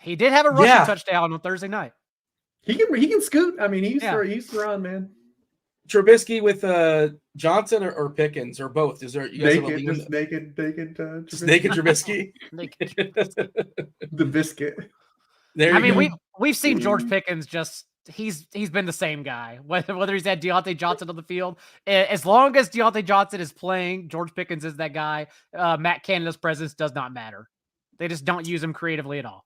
He did have a rushing touchdown on Thursday night. He can scoot. I mean, he's to run, man. Trubisky with Johnson or Pickens or both? Is there naked Trubisky? The biscuit. We've seen George Pickens he's been the same guy. Whether he's had Deontay Johnson on the field, as long as Deontay Johnson is playing, George Pickens is that guy. Matt Canada's presence does not matter. They just don't use him creatively at all.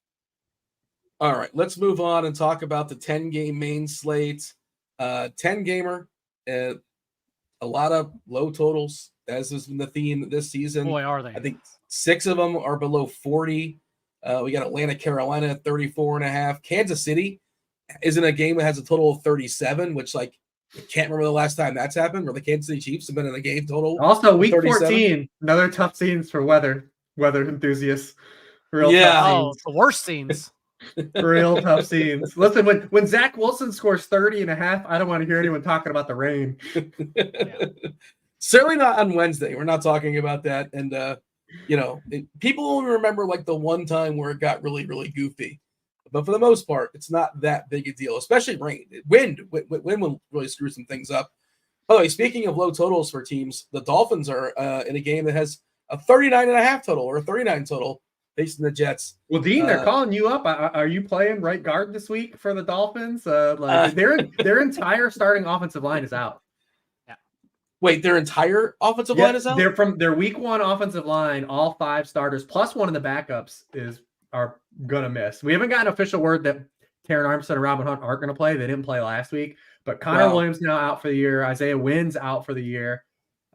All right, let's move on and talk about the 10-game main slate. 10-gamer. A lot of low totals, as has been the theme this season. Boy, are they. I think 6 of them are below 40. We got Atlanta, Carolina at 34.5. Kansas City is in a game that has a total of 37, which, I can't remember the last time that's happened, where the Kansas City Chiefs have been in a game total. Also, week 14, another tough scenes for weather enthusiasts. Tough scenes. The worst scenes. Real tough scenes. Listen, when Zach Wilson scores 30.5, I don't want to hear anyone talking about the rain. Certainly not on Wednesday. We're not talking about that. And people only remember the one time where it got really, really goofy. But for the most part, it's not that big a deal, especially rain. Wind will really screw some things up. By the way, speaking of low totals for teams, the Dolphins are in a game that has a 39.5 total or a 39 total. Facing the Jets. Well, Dean, they're calling you up. Are you playing right guard this week for the Dolphins? Their entire starting offensive line is out. Yeah. Wait, their entire offensive line is out? They're from their week 1 offensive line. All 5 starters plus one of the backups are gonna miss. We haven't gotten official word that Taron Armstead and Robin Hunt aren't gonna play. They didn't play last week, but Connor Williams now out for the year. Isaiah Wynn's out for the year.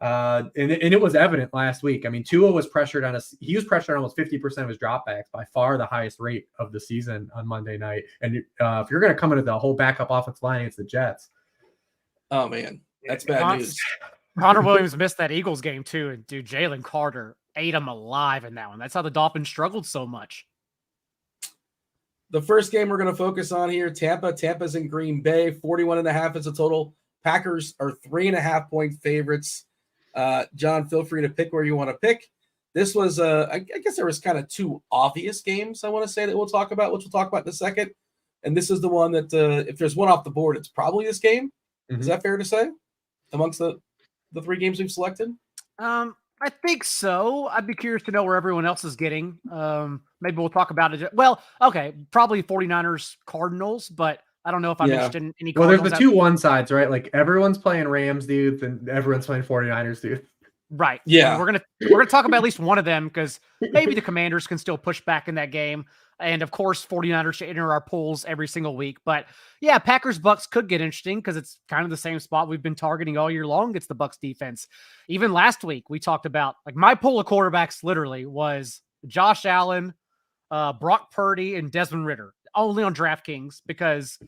And it was evident last week. I mean, Tua was pressured he was pressured on almost 50% of his dropbacks, by far the highest rate of the season on Monday night. And if you're going to come into the whole backup offensive line against the Jets. Oh man, that's bad news. Connor Williams missed that Eagles game too. And dude, Jalen Carter ate him alive in that one. That's how the Dolphins struggled so much. The first game we're going to focus on here, Tampa's in Green Bay, 41.5 is a total. Packers are 3.5-point favorites. John, feel free to pick where you want to pick. This was, I guess there was kind of 2 obvious games I want to say that we'll talk about, which we'll talk about in a second. And this is the one that, if there's one off the board, it's probably this game. Mm-hmm. Is that fair to say? Amongst the 3 games we've selected? I think so. I'd be curious to know where everyone else is getting. Maybe we'll talk about it. Well, okay, probably 49ers Cardinals, but I don't know if I'm interested in any. Well, there's the 2 one sides, right? Everyone's playing Rams, dude, and everyone's playing 49ers, dude. Right. Yeah. And we're gonna talk about at least one of them because maybe the Commanders can still push back in that game. And of course, 49ers should enter our pools every single week. But yeah, Packers Bucks could get interesting because it's kind of the same spot we've been targeting all year long. It's the Bucks defense. Even last week, we talked about like my pool of quarterbacks literally was Josh Allen, Brock Purdy, and Desmond Ridder, only on DraftKings because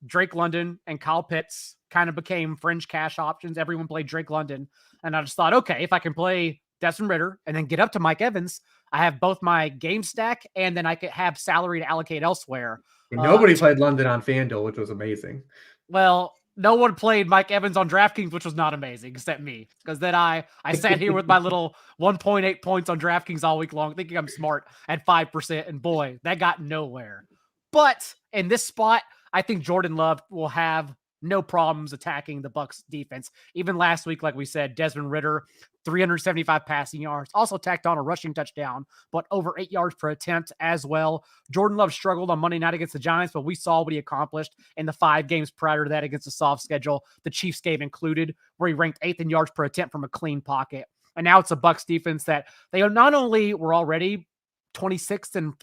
Drake London and Kyle Pitts kind of became fringe cash options. Everyone played Drake London. And I just thought, okay, if I can play Desmond Ridder and then get up to Mike Evans, I have both my game stack and then I could have salary to allocate elsewhere. Nobody played London on Fanduel, which was amazing. Well, no one played Mike Evans on DraftKings, which was not amazing, except me. Because then I sat here with my little 1.8 points on DraftKings all week long, thinking I'm smart at 5%. And boy, that got nowhere. But in this spot, I think Jordan Love will have no problems attacking the Bucs defense. Even last week, like we said, Desmond Ridder, 375 passing yards, also tacked on a rushing touchdown, but over 8 yards per attempt as well. Jordan Love struggled on Monday night against the Giants, but we saw what he accomplished in the 5 games prior to that against a soft schedule, the Chiefs game included, where he ranked 8th in yards per attempt from a clean pocket. And now it's a Bucs defense that they not only were already 26th in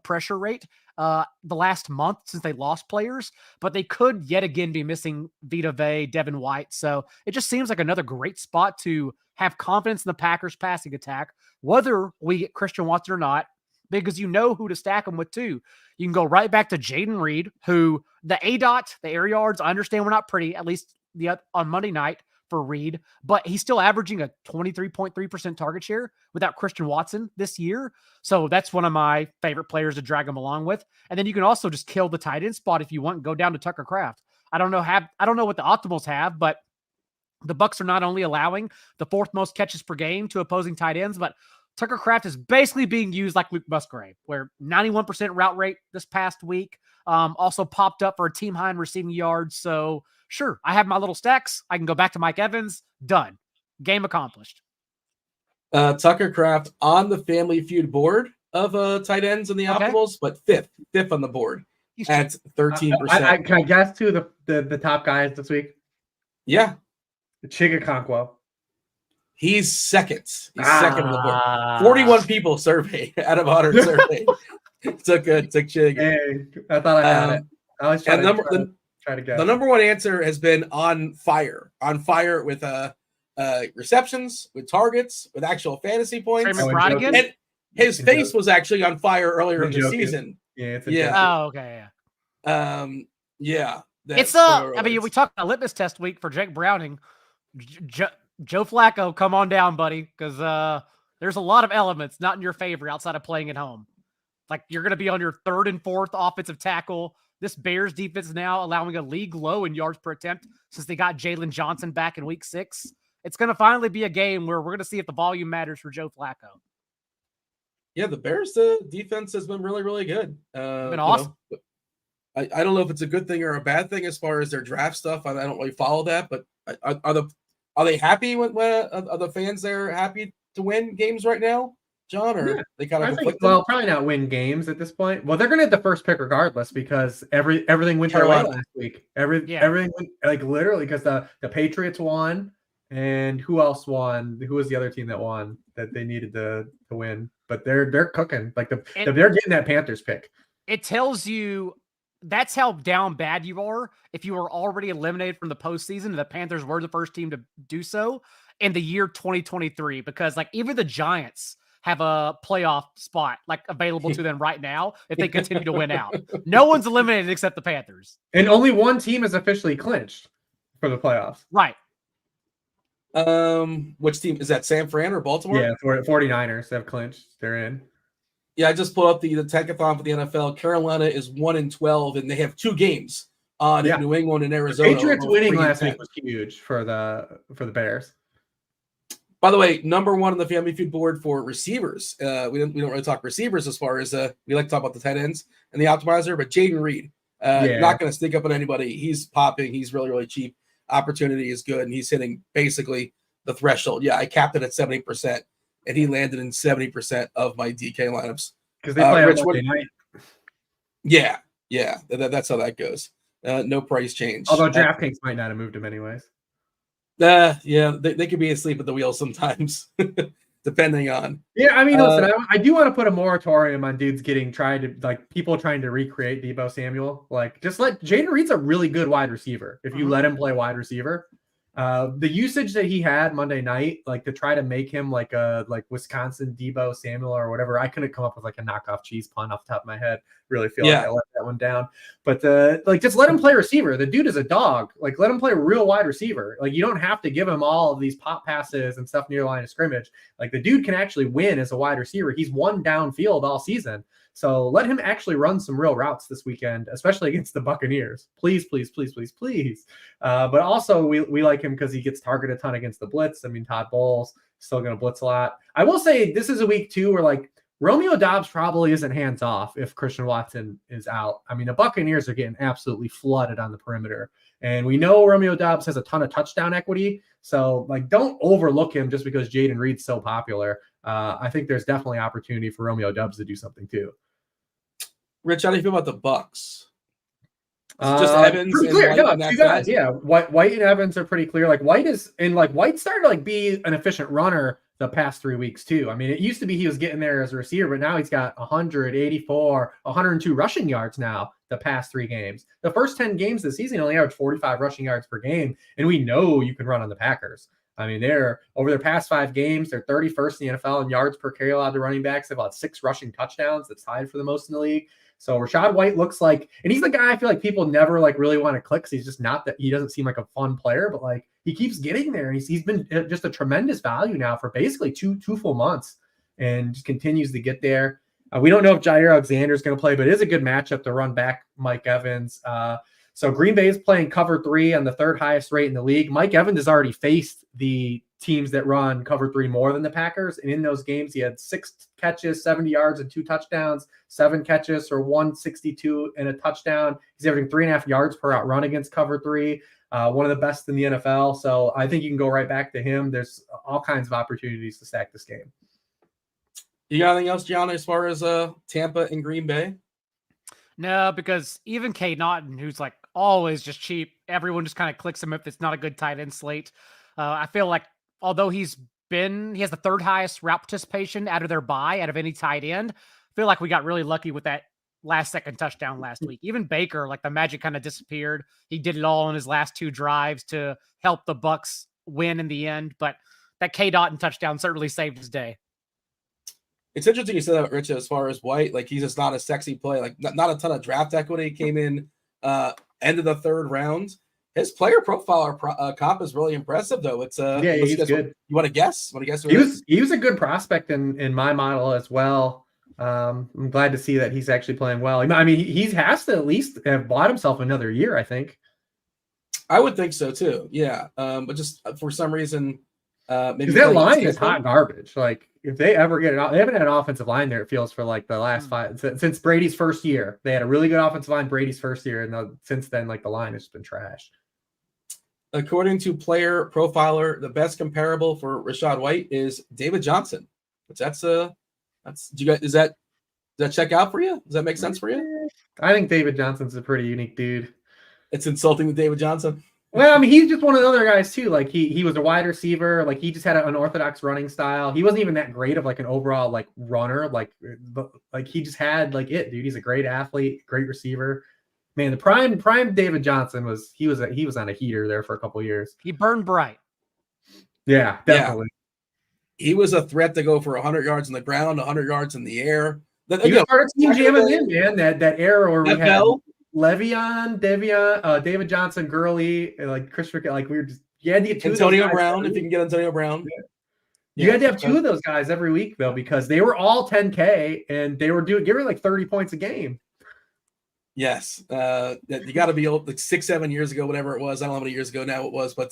pressure rate the last month since they lost players, but they could yet again be missing Vita Vea, Devin White. So it just seems like another great spot to have confidence in the Packers passing attack, whether we get Christian Watson or not, because you know who to stack them with too. You can go right back to Jaden Reed, who the ADOT, the air yards, I understand we're not pretty, at least on Monday night for Reed, but he's still averaging a 23.3% target share without Christian Watson this year. So that's one of my favorite players to drag him along with. And then you can also just kill the tight end spot if you want and go down to Tucker Kraft. I don't know what the optimals have, but the Bucs are not only allowing the 4th most catches per game to opposing tight ends, but Tucker Kraft is basically being used like Luke Musgrave, where 91% route rate this past week, also popped up for a team high in receiving yards. So sure, I have my little stacks. I can go back to Mike Evans. Done. Game accomplished. Tucker Kraft on the Family Feud board of tight ends in the optimals, but fifth on the board at 13%. Can I guess too the top guys this week? Yeah. Chigakonkwo. He's second. He's second on the board. 41 people surveyed out of 100 surveyed. took Chig. Hey, I thought I had it. I was trying to guess. The number one answer has been on fire with receptions, with targets, with actual fantasy points. And his face was actually on fire earlier in the season. Yeah. Oh, okay. Yeah. Yeah. It's I mean, we talked about litmus test week for Jake Browning. Joe Flacco, come on down, buddy, because there's a lot of elements not in your favor outside of playing at home. Like you're going to be on your 3rd and 4th offensive tackle. This Bears defense is now allowing a league low in yards per attempt since they got Jalen Johnson back in week 6. It's going to finally be a game where we're going to see if the volume matters for Joe Flacco. Yeah, the Bears defense has been really, really good. Been awesome. I don't know if it's a good thing or a bad thing as far as their draft stuff. I don't really follow that, but are they happy are the fans there happy to win games right now, John? Or they kind of conflicted? Well, probably not win games at this point. Well, they're going to get the first pick regardless because everything went their way last week. Everything went, like literally because the Patriots won, and who else won? Who was the other team that won that they needed to win? But they're cooking. Like they're getting that Panthers pick. It tells you. That's how down bad you are if you were already eliminated from the postseason and the Panthers were the first team to do so in the year 2023, because like even the Giants have a playoff spot like available to them right now if they continue to win out. No one's eliminated except the Panthers. And only one team is officially clinched for the playoffs. Right. Which team is that? San Fran or Baltimore? Yeah, 49ers have clinched. They're in. Yeah, I just pulled up the tankathon for the NFL. Carolina is 1-12, and they have 2 games on New England and Arizona. The Patriots winning last week was huge for the Bears. By the way, number 1 on the Family Feud board for receivers. We don't really talk receivers as far as we like to talk about the tight ends and the optimizer, but Jaden Reed, not going to sneak up on anybody. He's popping. He's really, really cheap. Opportunity is good, and he's hitting basically the threshold. Yeah, I capped it at 70%. And he landed in 70% of my DK lineups. Because they play on Monday night. Yeah. That's how that goes. No price change. Although DraftKings might not have moved him anyways. Yeah, they could be asleep at the wheel sometimes, depending on. Yeah, I mean, listen, I do want to put a moratorium on dudes people trying to recreate Deebo Samuel. Like, just let Jaden Reed's a really good wide receiver. If you let him play wide receiver, the usage that he had Monday night, like to try to make him like a Wisconsin Deebo Samuel or whatever, I couldn't come up with like a knockoff cheese pun off the top of my head. Really feel like I let that one down. But just let him play receiver. The dude is a dog. Like, let him play real wide receiver. Like, you don't have to give him all of these pop passes and stuff near the line of scrimmage. Like, the dude can actually win as a wide receiver. He's won downfield all season. So let him actually run some real routes this weekend, especially against the Buccaneers. Please, please, please, please, please. But also we like him because he gets targeted a ton against the blitz. I mean, Todd Bowles still going to blitz a lot. I will say this is a week too where like Romeo Doubs probably isn't hands off if Christian Watson is out. I mean, the Buccaneers are getting absolutely flooded on the perimeter. And we know Romeo Doubs has a ton of touchdown equity. So, like, don't overlook him just because Jaden Reed's so popular. I think there's definitely opportunity for Romeo Doubs to do something too. Rich, how do you feel about the Bucs? Just Evans and clear. White and two guys. Yeah, White and Evans are pretty clear. Like, White's started to like be an efficient runner the past 3 weeks too. I mean, it used to be he was getting there as a receiver, but now he's got 184, 102 rushing yards now the past 3 games. The first 10 games this season, he only averaged 45 rushing yards per game, and we know you can run on the Packers. I mean, they're over their past 5 games, they're 31st in the NFL in yards per carry allowed to running backs. They've allowed 6 rushing touchdowns. That's tied for the most in the league. So Rachaad White looks like, and he's the guy I feel like people never like really want to click. He's just not that, he doesn't seem like a fun player, but like he keeps getting there. And he's been just a tremendous value now for basically two full months and just continues to get there. We don't know if Jair Alexander is going to play, but it is a good matchup to run back Mike Evans. So Green Bay is playing cover 3 on the 3rd highest rate in the league. Mike Evans has already faced the teams that run cover 3 more than the Packers. And in those games, he had 6 catches, 70 yards and 2 touchdowns, 7 catches for 162 and a touchdown. He's averaging 3.5 yards per out run against cover 3. One of the best in the NFL. So I think you can go right back to him. There's all kinds of opportunities to stack this game. You got anything else, John, as far as Tampa and Green Bay? No, because even K. Naughton, who's like always just cheap, everyone just kind of clicks him if it's not a good tight end slate. I feel like although he has the 3rd highest route participation out of their bye, out of any tight end, I feel like we got really lucky with that last second touchdown last week. Even Baker, like the magic kind of disappeared. He did it all in his last 2 drives to help the Bucs win in the end. But that K. Naughton touchdown certainly saved his day. It's interesting you said that, Rich, as far as White. Like, he's just not a sexy play. Like, not a ton of draft equity. Came in end of the 3rd round. His player profile or comp is really impressive, though. It's he's good. You want to guess? Want to guess? He was a good prospect in my model as well. I'm glad to see that he's actually playing well. I mean, he has to at least have bought himself another year, I think. I would think so too. Yeah, but just for some reason, maybe that line is hot garbage. Like, if they ever get it, they haven't had an offensive line there. It feels for like the last 5 since Brady's first year. They had a really good offensive line Brady's first year, and since then, like, the line has been trash. According to Player Profiler, the best comparable for Rachaad White is David Johnson. Which that's do you guys, does that check out for you? Does that make sense for you? I think David Johnson's a pretty unique dude. It's insulting to David Johnson. Well, I mean, he's just one of the other guys too. Like, he was a wide receiver. Like, he just had an unorthodox running style. He wasn't even that great of like an overall like runner. Like he just had like it, dude. He's a great athlete, great receiver. Man, the prime David Johnson was on a heater there for a couple of years. He burned bright. Yeah, definitely. Yeah. He was a threat to go for 100 yards on the ground, 100 yards in the air. He was part of Team jamming in, man. That era where we had Le'Veon, David Johnson, Gurley, like Christopher, like we were just, you had to get 2 Antonio of those guys Brown, if you can get Antonio Brown. Yeah. You had to have 2 of those guys every week, though, because they were all 10K and they were giving like 30 points a game. Yes. You got to be old, like 6-7 years ago, whatever it was. I don't know how many years ago now it was, but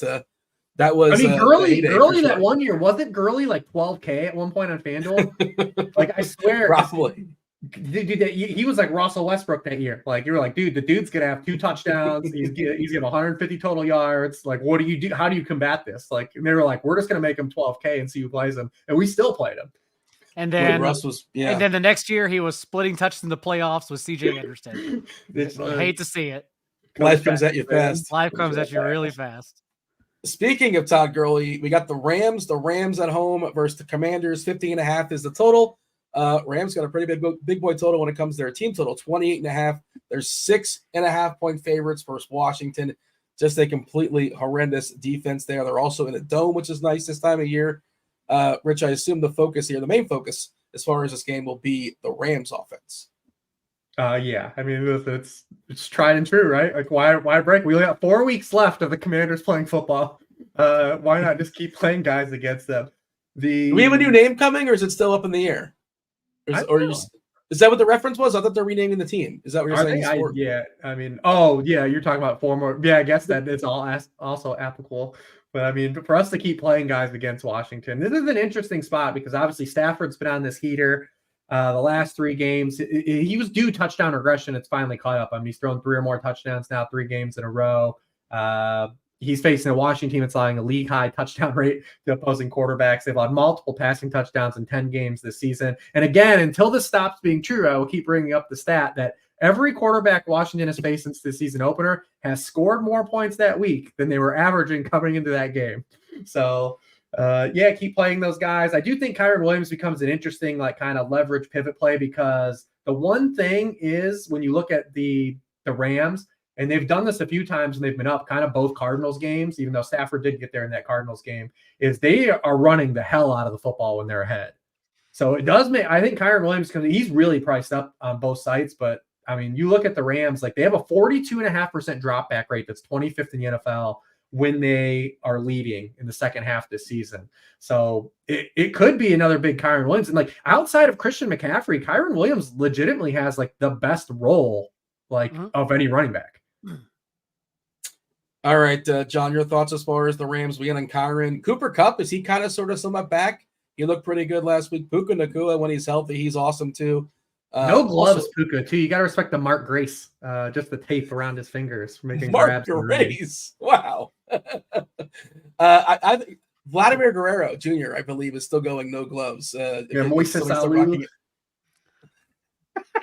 that was. I mean, Gurley that sure. One year, wasn't Gurley like 12K at one point on Fanduel? Like, I swear. Probably. Dude, he was like Russell Westbrook that year. Like, you were like, dude, the dude's gonna have 2 touchdowns. He's gonna have 150 total yards. Like, what do you do? How do you combat this? Like, and they were like, we're just gonna make him 12K and see who plays him, and we still played him. And then Russ was, yeah. And then the next year he was splitting touches in the playoffs with CJ Anderson. I hate to see it. Life comes at you fast. Life comes at you really fast. Speaking of Todd Gurley, we got the Rams. The Rams at home versus the Commanders. 50.5 is the total. Rams got a pretty big boy total when it comes to their team total, 28.5. They're 6.5 point favorites versus Washington. Just a completely horrendous defense there. They're also in a dome, which is nice this time of year. Rich, I assume the main focus as far as this game will be the Rams offense. Yeah, I mean it's tried and true, right? Like why break? We only got 4 weeks left of the Commanders playing football. Why not just keep playing guys against them? Do we have a new name coming, or is it still up in the air? Is that what the reference was? I thought they're renaming the team. Is that what you're saying? You're talking about 4 more. Yeah, I guess that it's also applicable. But I mean, for us to keep playing guys against Washington, this is an interesting spot because obviously Stafford's been on this heater. The last 3 games, he was due touchdown regression. It's finally caught up. I mean, he's thrown 3 or more touchdowns now, 3 games in a row. He's facing a Washington team that's allowing a league high touchdown rate to opposing quarterbacks. They've allowed multiple passing touchdowns in 10 games this season. And again, until this stops being true, I will keep bringing up the stat that every quarterback Washington has faced since the season opener has scored more points that week than they were averaging coming into that game. So, keep playing those guys. I do think Kyren Williams becomes an interesting, like, kind of leverage pivot play because the one thing is when you look at the Rams, and they've done this a few times and they've been up kind of both Cardinals games, even though Stafford did get there in that Cardinals game, is they are running the hell out of the football when they're ahead. So it does make, I think Kyren Williams, he's really priced up on both sides, but I mean, you look at the Rams, like they have a 42.5% drop back rate. That's 25th in the NFL when they are leading in the second half this season. So it could be another big Kyren Williams. And like outside of Christian McCaffrey, Kyren Williams legitimately has like the best role of any running back. All right, John, your thoughts as far as the Rams win and Kyren. Cooper Kupp, is he kind of sort of somewhat back? He looked pretty good last week. Puka Nacua, when he's healthy, he's awesome too. No gloves, Puka, too. You got to respect the Mark Grace, just the tape around his fingers for making Mark Grace. Wow. I Vladimir Guerrero Jr., I believe, is still going no gloves.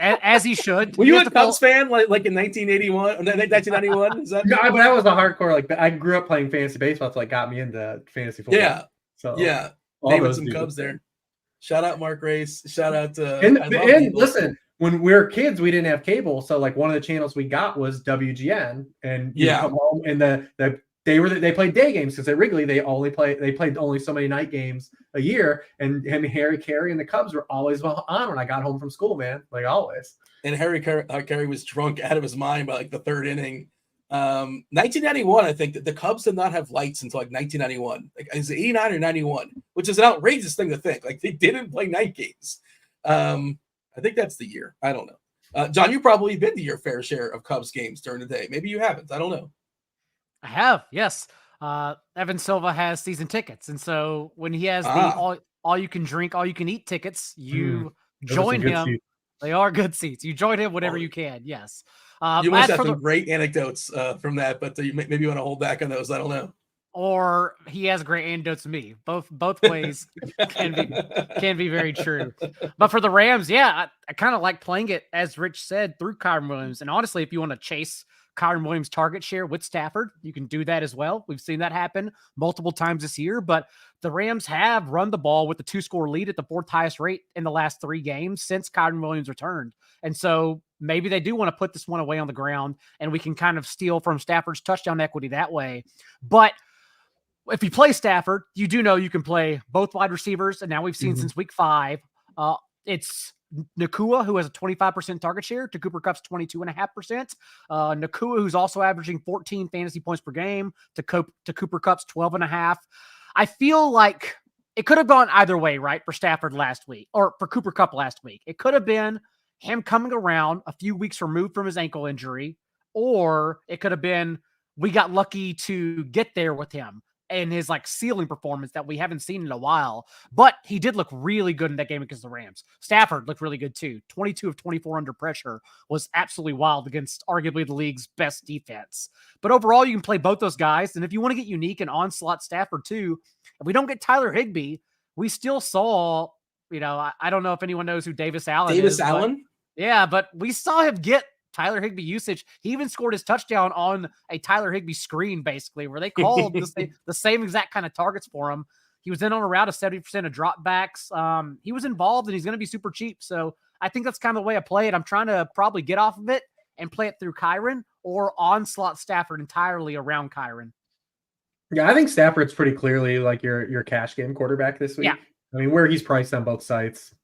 As he should. Were you a Cubs fan like in 1981, 1991? Is that? No, but I was a hardcore. Like I grew up playing fantasy baseball, so got me into fantasy football. Yeah. So yeah, naming some Cubs there. Shout out Mark Race. Shout out to and listen, when we were kids, we didn't have cable, so like one of the channels we got was WGN, and you come home and they played day games because at Wrigley they played only so many night games a year, and Harry Carey and the Cubs were always on when I got home from school, man, like always. And Harry Carey was drunk out of his mind by like the 3rd inning. 1991, I think that the Cubs did not have lights until like 1991. Like is it 89 or 91, which is an outrageous thing to think. Like they didn't play night games. I think that's the year. I don't know. John, you've probably been to your fair share of Cubs games during the day. Maybe you haven't. I don't know. I have, yes. Evan Silva has season tickets, and so when he has the all you can drink, all you can eat tickets, you join him. Seats. They are good seats. You join him whenever you can. Yes. You must have some great anecdotes from that, but maybe you want to hold back on those. I don't know. Or he has great anecdotes to me. Both ways can be very true. But for the Rams, I kind of like playing it, as Rich said, through Kyren Williams. And honestly, if you want to chase Kyren Williams' target share with Stafford, you can do that as well. We've seen that happen multiple times this year, but the Rams have run the ball with the 2-score lead at the 4th highest rate in the last 3 games since Kyren Williams returned. And so maybe they do want to put this one away on the ground, and we can kind of steal from Stafford's touchdown equity that way. But if you play Stafford, you do know you can play both wide receivers, and now we've seen since week 5, it's Nacua, who has a 25% target share, to Cooper Kupp's 22.5%. Nacua, who's also averaging 14 fantasy points per game, to Cooper Kupp's 12.5. I feel like it could have gone either way, right, for Stafford last week, or for Cooper Kupp last week. It could have been him coming around a few weeks removed from his ankle injury, or it could have been we got lucky to get there with him and his like ceiling performance that we haven't seen in a while. But he did look really good in that game against the Rams. Stafford looked really good too. 22 of 24 under pressure was absolutely wild against arguably the league's best defense. But overall, you can play both those guys. And if you want to get unique and onslaught Stafford too, if we don't get Tyler Higbee, we still saw, I don't know if anyone knows who Davis Allen is. Davis Allen? But we saw him get Tyler Higbee usage. He even scored his touchdown on a Tyler Higbee screen, basically, where they called the same exact kind of targets for him. He was in on around 70% of dropbacks. He was involved, and he's going to be super cheap. So I think that's kind of the way I play it. I'm trying to probably get off of it and play it through Kyren or onslaught Stafford entirely around Kyren. Yeah, I think Stafford's pretty clearly like your cash game quarterback this week. Yeah. I mean, where he's priced on both sites.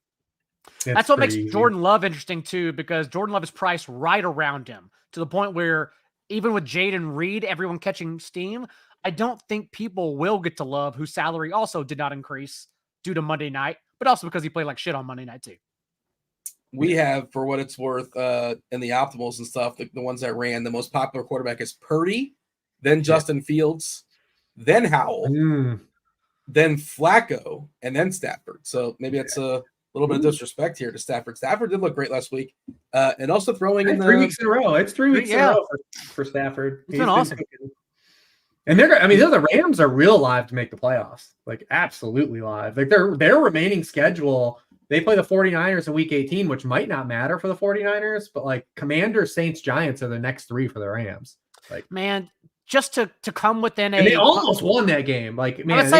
That's what makes Jordan Love interesting too, because Jordan Love is priced right around him to the point where even with Jaden Reed, everyone catching steam, I don't think people will get to Love, whose salary also did not increase due to Monday night, but also because he played like shit on Monday night too. We have, for what it's worth, in the optimals and stuff, the ones that ran, the most popular quarterback is Purdy, then Justin Fields, then Howell, then Flacco, and then Stafford. So maybe it's a little bit of disrespect here to Stafford. Stafford did look great last week. And also throwing in 3 weeks in a row. It's 3 weeks in a row for Stafford. It's been awesome. And they're the Rams are real live to make the playoffs. Like absolutely live. Like their remaining schedule, they play the 49ers in week 18, which might not matter for the 49ers, but like Commanders, Saints, Giants are the next 3 for the Rams. Like, man, just to come within and they almost won that game. Like, man,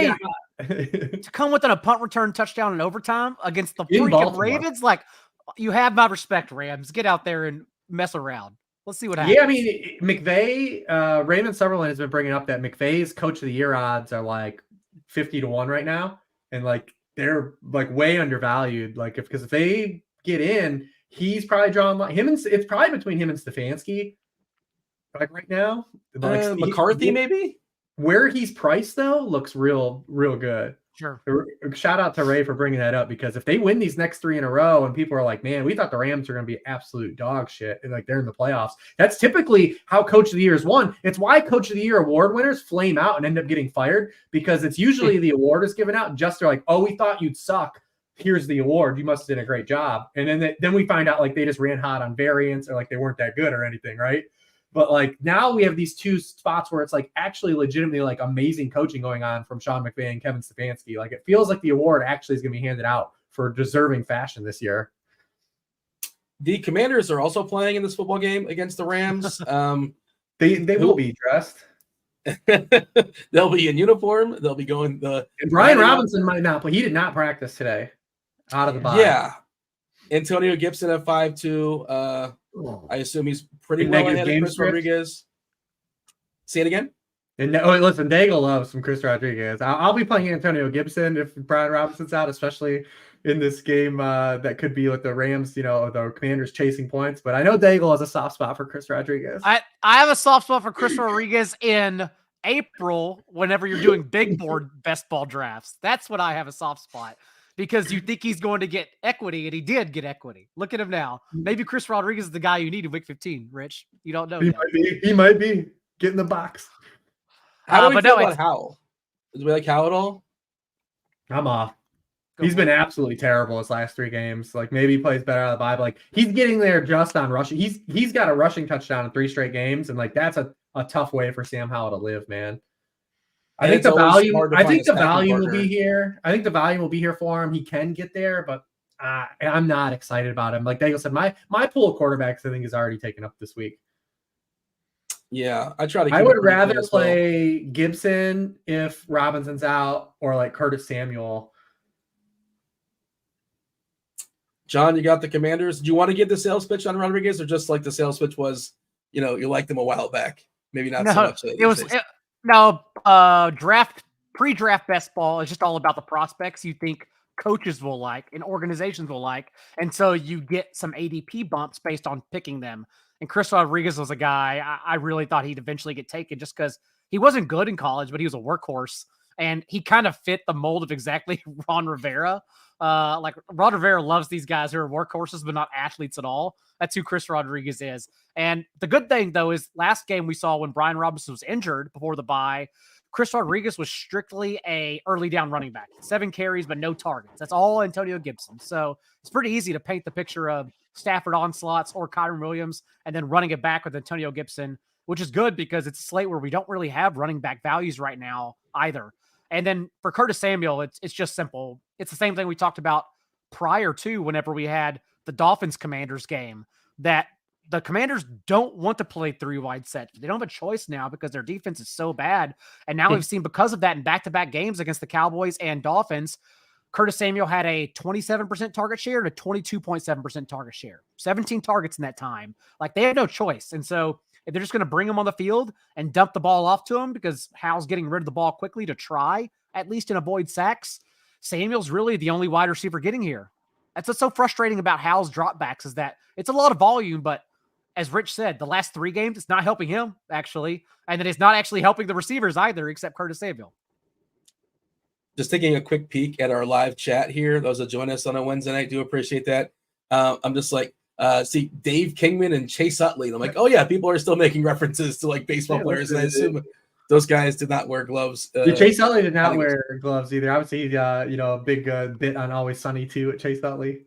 to come within a punt return touchdown in overtime against the freaking Ravens, like, you have my respect, Rams. Get out there and mess around. Let's see what happens. Yeah, I mean, McVay, Raymond Sutherland has been bringing up that McVay's coach of the year odds are like 50-1 right now. And like, they're like way undervalued. Like because if they get in, he's probably drawing it's probably between him and Stefanski. Like right now, like McCarthy maybe. Where he's priced though looks real good. Sure. Shout out to Ray for bringing that up, because if they win these next 3 in a row and people are like, man, we thought the Rams were going to be absolute dog shit and like they're in the playoffs. That's typically how Coach of the Year is won. It's why Coach of the Year award winners flame out and end up getting fired, because it's usually the award is given out and just they're like, oh, we thought you'd suck. Here's the award. You must have done a great job. And then we find out like they just ran hot on variance or like they weren't that good or anything, right? But like now we have these 2 spots where it's like actually legitimately like amazing coaching going on from Sean McVay and Kevin Stefanski. Like it feels like the award actually is going to be handed out for deserving fashion this year. The Commanders are also playing in this football game against the Rams. They will be dressed. They'll be in uniform. They'll be going and Brian Robinson might not, but he did not practice today. Out of the box. Yeah. Antonio Gibson at 5'2". I assume he's pretty well ahead of Chris Rodriguez. Say it again. And listen, Daigle loves some Chris Rodriguez. I'll be playing Antonio Gibson if Brian Robinson's out, especially in this game that could be with the Rams, the Commanders chasing points. But I know Daigle has a soft spot for Chris Rodriguez. I have a soft spot for Chris Rodriguez in April whenever you're doing big board best ball drafts. That's when I have a soft spot. Because you think he's going to get equity, and he did get equity. Look at him now. Maybe Chris Rodriguez is the guy you need in week 15, Rich. You don't know. He might be. Get in the box. How do we feel about Howell? Do we like Howell at all? I'm off. He's been absolutely terrible his last 3 games. Like maybe he plays better out of the bye, but like he's getting there just on rushing. He's got a rushing touchdown in 3 straight games, and like that's a tough way for Sam Howell to live, man. I think the value will be here. I think the value will be here for him. He can get there, but I'm not excited about him. Like Daigle said, my pool of quarterbacks I think is already taken up this week. Yeah, I would rather play Gibson if Robinson's out, or like Curtis Samuel. John, you got the Commanders. Do you want to give the sales pitch on Rodriguez, or just like the sales pitch was, you liked them a while back? Maybe not so much. Pre-draft best ball is just all about the prospects you think coaches will like and organizations will like. And so you get some ADP bumps based on picking them. And Chris Rodriguez was a guy I really thought he'd eventually get taken just because he wasn't good in college, but he was a workhorse. And he kind of fit the mold of exactly Ron Rivera. Like Ron Rivera loves these guys who are workhorses, but not athletes at all. That's who Chris Rodriguez is. And the good thing, though, is last game we saw when Brian Robinson was injured before the bye, Chris Rodriguez was strictly a early down running back. 7 carries, but no targets. That's all Antonio Gibson. So it's pretty easy to paint the picture of Stafford onslaughts or Kyren Williams and then running it back with Antonio Gibson, which is good because it's a slate where we don't really have running back values right now either. And then for Curtis Samuel, it's just simple. It's the same thing we talked about prior to whenever we had the Dolphins Commanders game, that the Commanders don't want to play 3 wide sets. They don't have a choice now because their defense is so bad. And now we've seen because of that in back-to-back games against the Cowboys and Dolphins, Curtis Samuel had a 27% target share and a 22.7% target share. 17 targets in that time. Like, they have no choice. And so if they're just going to bring him on the field and dump the ball off to him because Howell's getting rid of the ball quickly to try, at least and avoid sacks, Samuel's really the only wide receiver getting here. That's what's so frustrating about Howell's dropbacks is that it's a lot of volume, but as Rich said, the last 3 games, it's not helping him, actually. And then it's not actually helping the receivers either, except Curtis Samuel. Just taking a quick peek at our live chat here. Those that join us on a Wednesday night, do appreciate that. I'm just like, see Dave Kingman and Chase Utley. And I'm like, oh yeah, people are still making references to like baseball players. And I assume those guys did not wear gloves. Chase Utley did not wear gloves either. Obviously, a big bit on Always Sunny too at Chase Utley.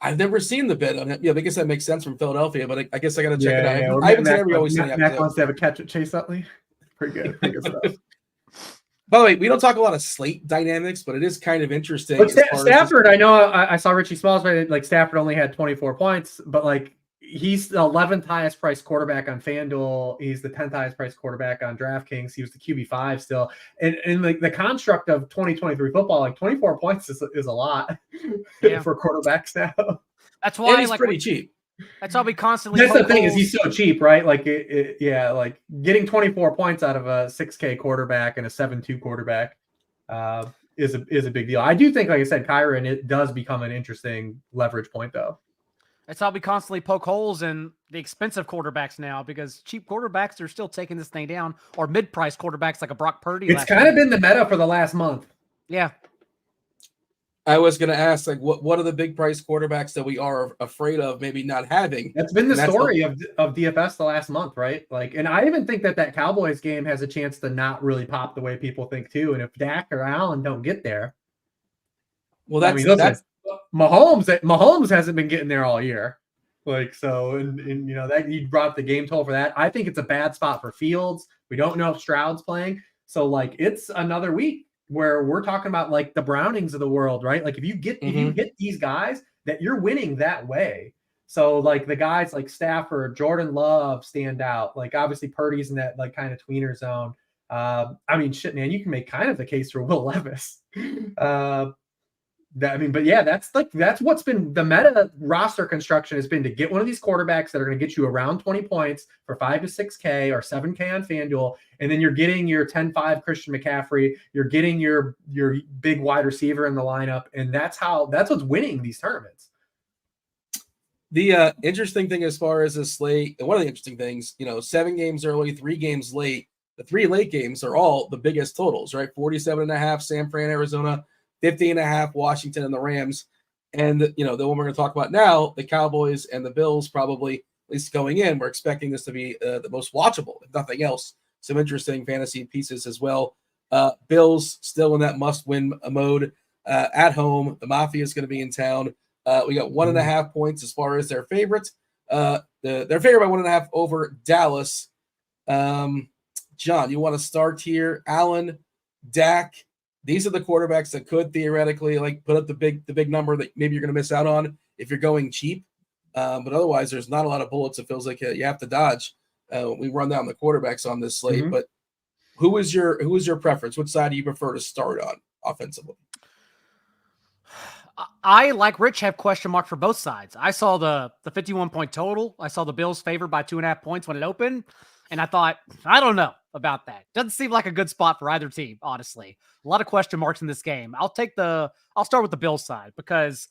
I've never seen the bit. I guess that makes sense from Philadelphia, but I guess I got to check it out. Yeah. I haven't seen every Always Sunny. Mac wants to have a catch at Chase Utley. Pretty good stuff. By the way, we don't talk a lot of slate dynamics, but it is kind of interesting. But Stafford, I know I saw Richie Smalls, like Stafford only had 24 points, but like he's the 11th highest priced quarterback on Fanduel. He's the 10th highest priced quarterback on Draftkings. He was the QB5 still. And like the construct of 2023 football, like 24 points is a lot for quarterbacks now. That's why it's pretty cheap. That's how we constantly. That's the thing is he's so cheap, right? Like, like getting 24 points out of a 6K quarterback and a 7-2 quarterback is a big deal. I do think, like I said, Kyron, it does become an interesting leverage point, though. That's how we constantly poke holes in the expensive quarterbacks now because cheap quarterbacks are still taking this thing down, or mid-price quarterbacks like a Brock Purdy. It's kind of been the meta for the last month. Yeah. I was going to ask, like, what are the big price quarterbacks that we are afraid of maybe not having? That's been the story of DFS the last month, right? Like, and I even think that Cowboys game has a chance to not really pop the way people think too. And if Dak or Allen don't get there, well, that's Mahomes hasn't been getting there all year. Like, so, and that you brought up the game total for that. I think it's a bad spot for Fields. We don't know if Stroud's playing. So like, it's another week where we're talking about like the Brownings of the world, right? Like if you get these guys, that you're winning that way. So like the guys like Stafford, Jordan Love stand out. Like obviously Purdy's in that like kind of tweener zone. I mean, shit, man, you can make kind of the case for Will Levis. But yeah, that's what's been the meta roster construction has been to get one of these quarterbacks that are going to get you around 20 points for 5 to 6K or 7K on FanDuel. And then you're getting your 10-5 Christian McCaffrey. You're getting your big wide receiver in the lineup. And that's what's winning these tournaments. The interesting thing as far as this slate, one of the interesting things, 7 games early, 3 games late. The 3 late games are all the biggest totals, right? 47.5 San Fran, Arizona, 50.5 Washington and the Rams. And, the one we're going to talk about now, the Cowboys and the Bills, probably, at least going in, we're expecting this to be the most watchable, if nothing else. Some interesting fantasy pieces as well. Bills still in that must-win mode at home. The Mafia is going to be in town. We got 1.5 points as far as their favorites. They're favored by 1.5 over Dallas. John, you want to start here? Allen, Dak. These are the quarterbacks that could theoretically like put up the big number that maybe you're going to miss out on if you're going cheap. But otherwise, there's not a lot of bullets. It feels like you have to dodge. We run down the quarterbacks on this slate, but who is your preference? Which side do you prefer to start on offensively? I, like Rich, have question mark for both sides. I saw the 51-point total. I saw the Bills favored by 2.5 points when it opened. And I thought, I don't know about that. Doesn't seem like a good spot for either team, honestly. A lot of question marks in this game. I'll start with the Bills side because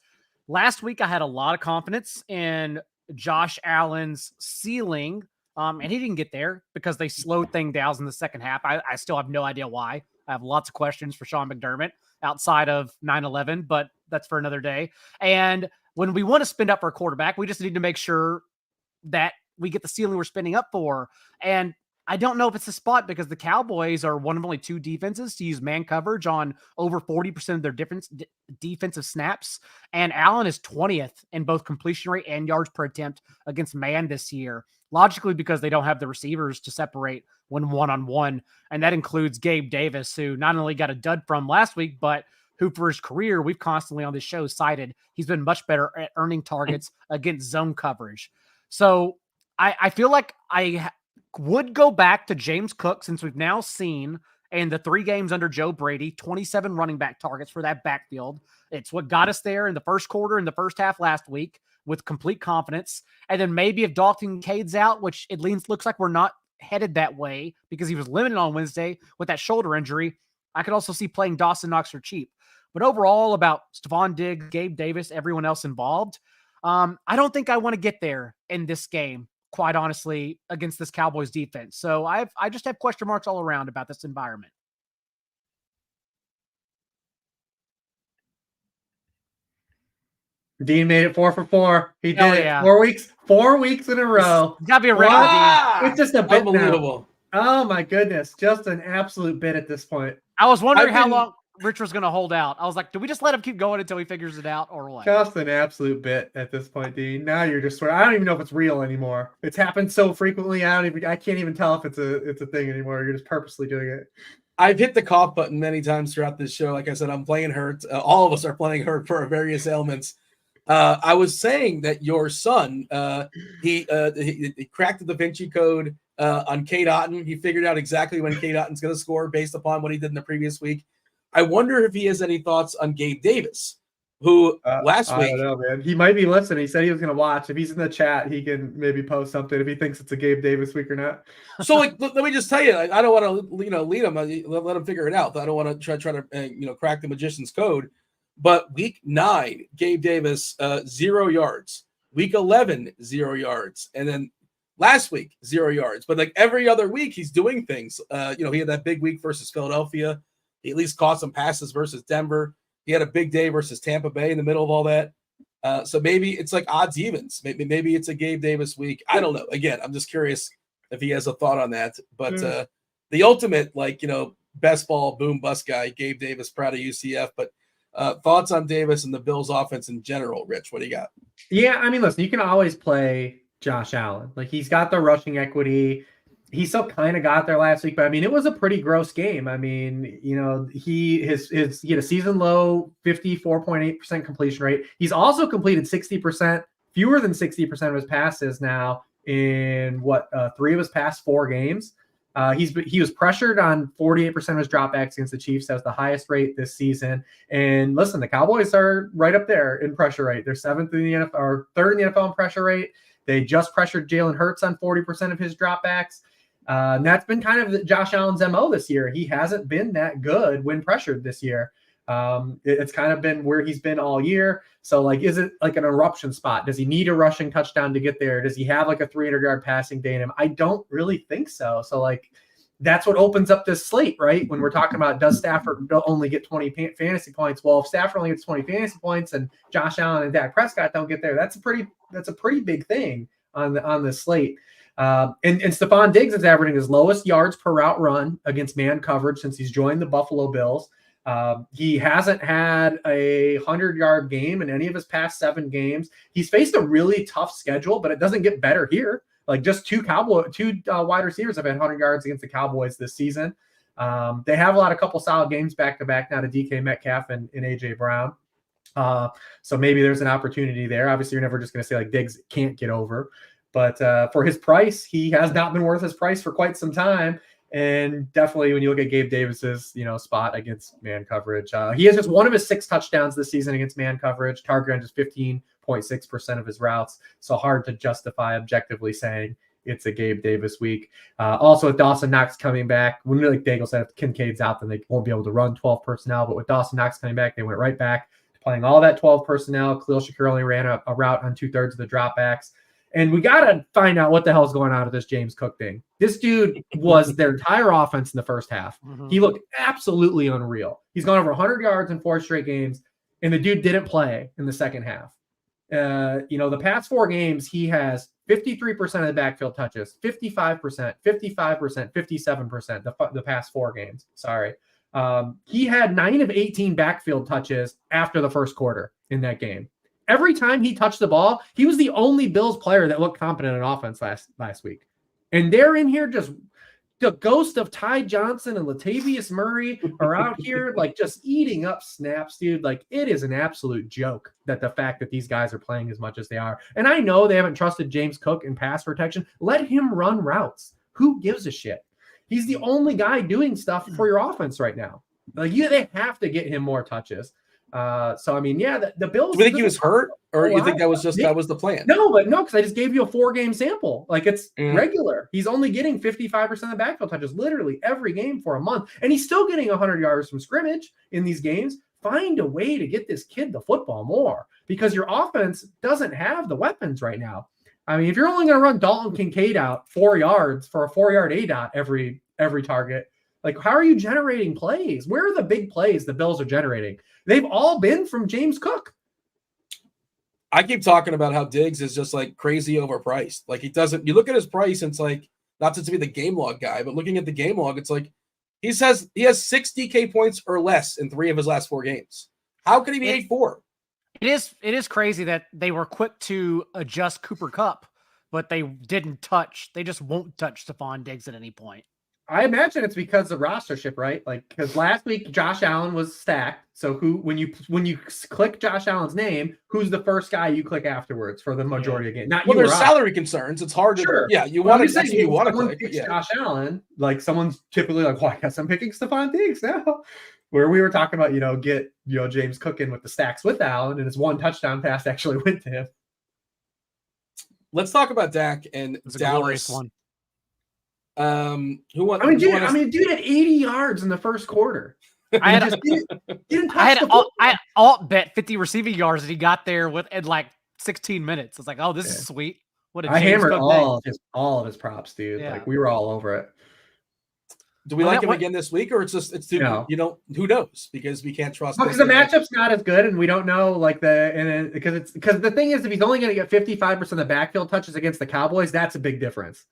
last week I had a lot of confidence in Josh Allen's ceiling. And he didn't get there because they slowed things down in the second half. I still have no idea why. I have lots of questions for Sean McDermott outside of 9/11, but that's for another day. And when we want to spend up for a quarterback, we just need to make sure that we get the ceiling we're spending up for. And I don't know if it's a spot because the Cowboys are one of only 2 defenses to use man coverage on over 40% of their defensive snaps. And Allen is 20th in both completion rate and yards per attempt against man this year. Logically, because they don't have the receivers to separate when one-on-one. And that includes Gabe Davis, who not only got a dud from last week, but who for his career, we've constantly on this show cited, he's been much better at earning targets against zone coverage. So I feel like I would go back to James Cook, since we've now seen in the 3 games under Joe Brady, 27 running back targets for that backfield. It's what got us there in the first quarter, in the first half last week, with complete confidence. And then maybe if Dalton Cade's out, which it looks like we're not headed that way because he was limited on Wednesday with that shoulder injury, I could also see playing Dawson Knox for cheap. But overall, about Stephon Diggs, Gabe Davis, everyone else involved, I don't think I want to get there in this game, quite honestly, against this Cowboys defense. So I just have question marks all around about this environment. Dean made it 4 for 4. He did it. Yeah. 4 weeks in a row. It's got to be a record, Dean. It's just a bit unbelievable. Now. Oh my goodness. Just an absolute bit at this point. I was wondering how long Rich was going to hold out. I was like, do we just let him keep going until he figures it out, or what? Just an absolute bit at this point, Dean. Now you're just swearing. I don't even know if it's real anymore. It's happened so frequently. I can't even tell if it's a thing anymore. You're just purposely doing it. I've hit the cough button many times throughout this show. Like I said, I'm playing hurt. All of us are playing hurt for our various ailments. I was saying that your son, he cracked the Da Vinci Code on Cade Otton. He figured out exactly when Cade Otton's going to score based upon what he did in the previous week. I wonder if he has any thoughts on Gabe Davis, who last week. I don't know, man. He might be listening. He said he was going to watch. If he's in the chat, he can maybe post something if he thinks it's a Gabe Davis week or not. So, let me just tell you, I don't want to, lead him. Let him figure it out. I don't want to try to, crack the magician's code. But week 9, Gabe Davis, 0 yards. Week 11, 0 yards. And then last week, 0 yards. But like every other week, he's doing things. He had that big week versus Philadelphia. He at least caught some passes versus Denver. He had a big day versus Tampa Bay in the middle of all that. So maybe it's like odds evens. Maybe it's a Gabe Davis week. I don't know. Again, I'm just curious if he has a thought on that. But the ultimate, best ball, boom, bust guy, Gabe Davis, proud of UCF. But thoughts on Davis and the Bills offense in general, Rich? What do you got? Yeah, I mean, listen, you can always play Josh Allen. Like, he's got the rushing equity. He still kind of got there last week, but I mean, it was a pretty gross game. I mean, he had a season low 54.8% completion rate. He's also completed 60%, fewer than 60% of his passes now in 3 of his past 4 games. He was pressured on 48% of his dropbacks against the Chiefs. That was the highest rate this season. And listen, the Cowboys are right up there in pressure rate. They're 7th in the NFL, or 3rd in the NFL in pressure rate. They just pressured Jalen Hurts on 40% of his dropbacks. And that's been kind of Josh Allen's MO this year. He hasn't been that good when pressured this year. It's kind of been where he's been all year. So, is it like an eruption spot? Does he need a rushing touchdown to get there? Does he have like a 300-yard passing day in him? I don't really think so. So, that's what opens up this slate, right? When we're talking about, does Stafford only get 20 fantasy points? Well, if Stafford only gets 20 fantasy points and Josh Allen and Dak Prescott don't get there, that's a pretty big thing on the slate. And Stephon Diggs is averaging his lowest yards per route run against man coverage since he's joined the Buffalo Bills. He hasn't had a 100-yard game in any of his past 7 games. He's faced a really tough schedule, but it doesn't get better here. Just two wide receivers have had 100 yards against the Cowboys this season. They have a couple solid games back-to-back now to DK Metcalf and A.J. Brown. So maybe there's an opportunity there. Obviously, you're never just going to say Diggs can't get over. But for his price, he has not been worth his price for quite some time. And definitely when you look at Gabe Davis's, spot against man coverage, he has just 1 of his 6 touchdowns this season against man coverage. Target on just 15.6% of his routes. So hard to justify objectively saying it's a Gabe Davis week. Also with Dawson Knox coming back, when Daigle said if Kincaid's out, then they won't be able to run 12 personnel. But with Dawson Knox coming back, they went right back to playing all that 12 personnel. Khalil Shakir only ran a route on 2/3 of the dropbacks. And we got to find out what the hell's going on with this James Cook thing. This dude was their entire offense in the first half. Mm-hmm. He looked absolutely unreal. He's gone over 100 yards in 4 straight games, and the dude didn't play in the second half. The past 4 games, he has 53% of the backfield touches, 55%, 55%, 57% the past 4 games. Sorry. He had 9 of 18 backfield touches after the first quarter in that game. Every time he touched the ball, he was the only Bills player that looked competent in offense last week. And they're in here just the ghost of Ty Johnson and Latavius Murray are out here like just eating up snaps, dude. Like it is an absolute joke that the fact that these guys are playing as much as they are. And I know they haven't trusted James Cook in pass protection. Let him run routes. Who gives a shit? He's the only guy doing stuff for your offense right now. Like they have to get him more touches. So I mean, yeah, the Bills. Do you think he was hurt, or you think that was the plan? No, because I just gave you a 4-game sample. Like it's regular. He's only getting 55% of backfield touches, literally every game for a month, and he's still getting 100 yards from scrimmage in these games. Find a way to get this kid the football more because your offense doesn't have the weapons right now. I mean, if you're only going to run Dalton Kincaid out 4 yards for a 4-yard ADOT every target, like how are you generating plays? Where are the big plays the Bills are generating? They've all been from James Cook. I keep talking about how Diggs is just like crazy overpriced. Like he doesn't, you look at his price and it's like, not to be the game log guy, but looking at the game log, it's like he has 60K points or less in 3 of his last 4 games. How could he be 8-4? It is crazy that they were quick to adjust Cooper Kupp, but they didn't touch. They just won't touch Stephon Diggs at any point. I imagine it's because of rostership, right? Like because last week Josh Allen was stacked. So when you click Josh Allen's name, who's the first guy you click afterwards for the majority of the game? Not well, there's salary concerns. It's hard to you want to click. Josh Allen, like someone's typically like, well, I guess I'm picking Stephon Diggs now. Where we were talking about, get James Cook in with the stacks with Allen, and his 1 touchdown pass actually went to him. Let's talk about Dak and Dallas. One. Who won? Dude had 80 yards in the first quarter. I had alt bet 50 receiving yards that he got there in like 16 minutes. It's like, oh, this is sweet. What I hammered all of his props, dude. Yeah. Like we were all over it. Do we like him again this week, or it's too who knows, because we can't trust. Because the matchup's not as good, and we don't know because the thing is, if he's only going to get 55% of the backfield touches against the Cowboys, that's a big difference.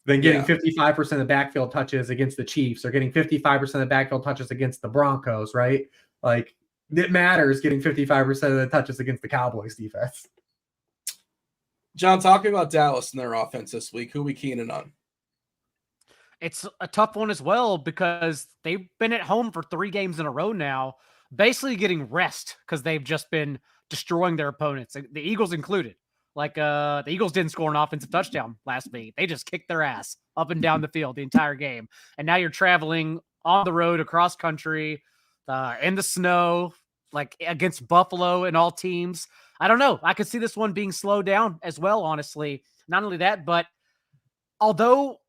Than getting 55% of the backfield touches against the Chiefs or getting 55% of the backfield touches against the Broncos, right? Like it matters getting 55% of the touches against the Cowboys defense. John, talking about Dallas and their offense this week, who we keening on? It's a tough one as well because they've been at home for 3 games in a row now, basically getting rest because they've just been destroying their opponents, the Eagles included. Like the Eagles didn't score an offensive touchdown last week. They just kicked their ass up and down the field the entire game. And now you're traveling on the road across country in the snow, like against Buffalo and all teams. I don't know. I could see this one being slowed down as well, honestly. Not only that, but although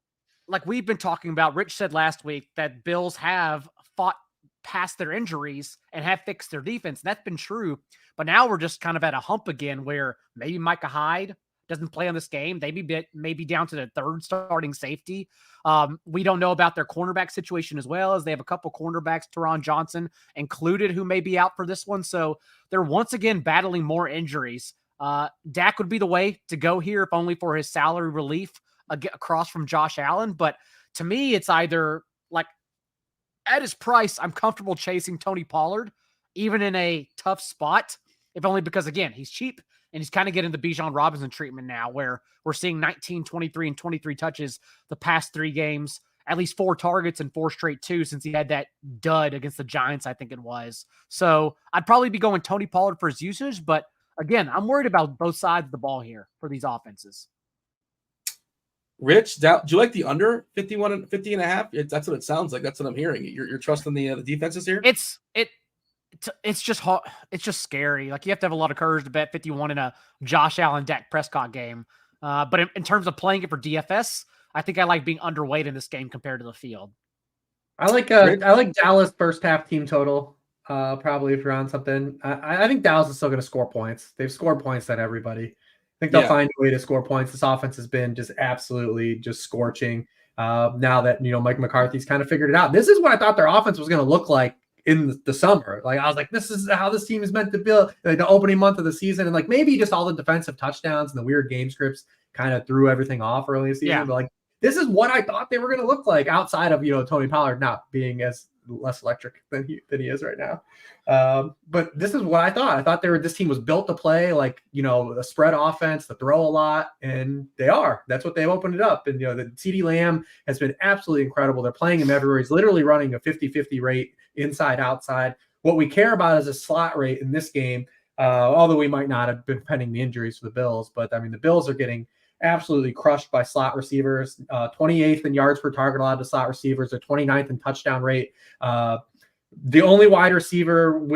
like we've been talking about, Rich said last week that Bills have fought past their injuries and have fixed their defense. That's been true. But now we're just kind of at a hump again where maybe Micah Hyde doesn't play on this game. Maybe down to the 3rd starting safety. We don't know about their cornerback situation as well, as they have a couple cornerbacks, Teron Johnson included, who may be out for this one. So they're once again battling more injuries. Dak would be the way to go here, if only for his salary relief across from Josh Allen. But to me, it's either like at his price, I'm comfortable chasing Tony Pollard, even in a tough spot, if only because, again, he's cheap and he's kind of getting the Bijan Robinson treatment now, where we're seeing 19, 23, and 23 touches the past 3 games, at least 4 targets and 4 straight 2 since he had that dud against the Giants, I think it was. So I'd probably be going Tony Pollard for his usage, but again, I'm worried about both sides of the ball here for these offenses. Rich, do you like the under 50 and a half? That's what it sounds like. That's what I'm hearing. You're trusting the defenses here? It's just hard. It's just scary. Like you have to have a lot of courage to bet 51 in a Josh Allen, Dak Prescott game. But in terms of playing it for DFS, I think I like being underweight in this game compared to the field. I like Dallas first half team total. Probably if you're on something. I think Dallas is still going to score points. They've scored points at everybody. I think they'll find a way to score points. This offense has been just absolutely just scorching. Now that Mike McCarthy's kind of figured it out. This is what I thought their offense was going to look like in the summer. Like I was like, this is how this team is meant to build, like the opening month of the season, and like maybe just all the defensive touchdowns and the weird game scripts kind of threw everything off early in the season. But like this is what I thought they were going to look like outside of, Tony Pollard not being as less electric than he is right now. But this is what I thought. I thought this team was built to play like, a spread offense, to throw a lot, and they are. That's what they've opened it up. And, the CeeDee Lamb has been absolutely incredible. They're playing him everywhere. He's literally running a 50-50 rate inside, outside. What we care about is a slot rate in this game, although we might not have been pending the injuries for the Bills. But, the Bills are getting absolutely crushed by slot receivers, 28th in yards per target allowed to slot receivers, or 29th in touchdown rate. The only wide receiver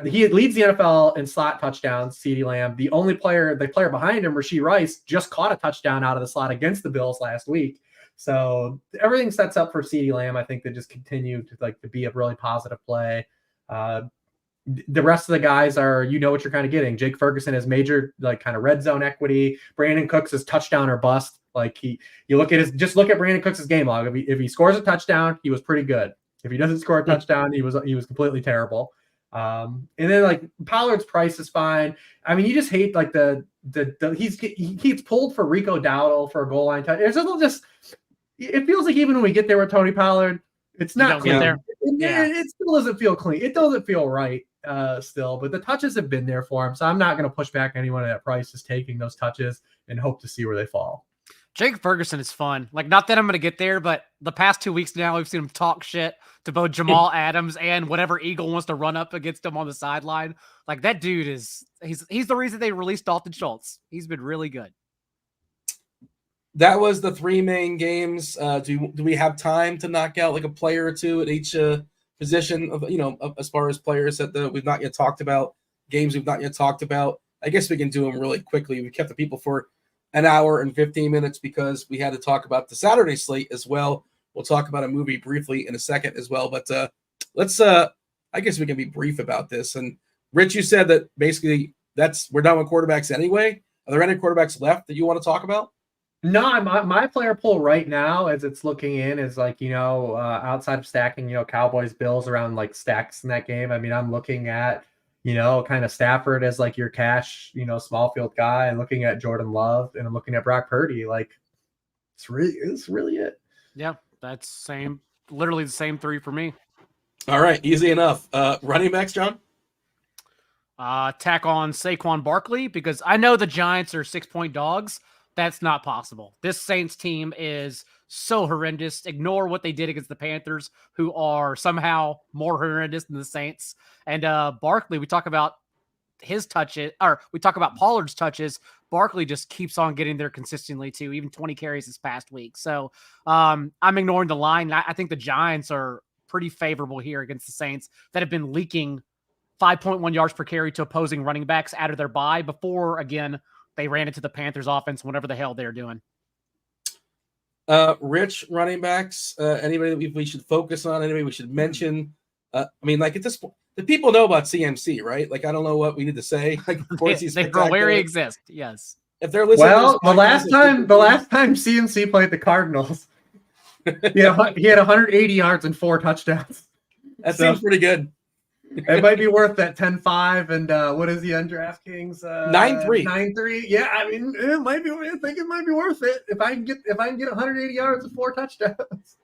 he leads the NFL in slot touchdowns, CeeDee Lamb. The player behind him, Rashee Rice, just caught a touchdown out of the slot against the Bills last week. So everything sets up for CeeDee Lamb. I think they just continue to be a really positive play. The rest of the guys are, what you're kind of getting. Jake Ferguson has major kind of red zone equity. Brandon Cooks is touchdown or bust. Look at Brandon Cooks' game log. If he scores a touchdown, he was pretty good. If he doesn't score a touchdown, he was completely terrible. And then Pollard's price is fine. I mean, you just hate he gets pulled for Rico Dowdle for a goal line touch. It feels like even when we get there with Tony Pollard, it's not clean. It still doesn't feel clean. It doesn't feel right still, but the touches have been there for him. So I'm not going to push back anyone at that price is taking those touches and hope to see where they fall. Jake Ferguson is fun. Not that I'm going to get there, but the past 2 weeks now, we've seen him talk shit to both Jamal Adams and whatever Eagle wants to run up against him on the sideline. That dude he's the reason they released Dalton Schultz. He's been really good. That was the three main games. Do we have time to knock out a player or two at each position of as far as players that we've not yet talked about, games we've not yet talked about? I guess we can do them really quickly. We kept the people for an hour and 15 minutes because we had to talk about the Saturday slate as well. We'll talk about a movie briefly in a second as well, but let's I guess we can be brief about this. And Rich, you said that basically we're done with quarterbacks anyway. Are there any quarterbacks left that you want to talk about? No, my player pool right now, as it's looking in, is outside of stacking, Cowboys, Bills around stacks in that game. I mean, I'm looking at, kind of Stafford as your cash, small field guy, and looking at Jordan Love, and I'm looking at Brock Purdy. It's really it. Yeah, that's literally the same three for me. All right, easy enough. Running backs, John? Tack on Saquon Barkley, because I know the Giants are 6-point dogs. That's not possible. This Saints team is so horrendous. Ignore what they did against the Panthers, who are somehow more horrendous than the Saints. And Barkley, we talk about his touches, or we talk about Pollard's touches. Barkley just keeps on getting there consistently too, even 20 carries this past week. So I'm ignoring the line. I think the Giants are pretty favorable here against the Saints that have been leaking 5.1 yards per carry to opposing running backs out of their bye before, again, they ran into the Panthers offense, whatever the hell they're doing. Rich, running backs, anybody that we should focus on, anybody we should mention? At this point, the people know about CMC, right? I don't know what we need to say. Of course, he's they rarely exist. Yes. If they're listening, the last time CMC played the Cardinals, he had 180 yards and 4 touchdowns. That seems pretty good. It might be worth that 10-5, and what is he on DraftKings? 9-3. 9-3. Yeah, I mean, it might be. I think it might be worth it if I can get 180 yards and 4 touchdowns.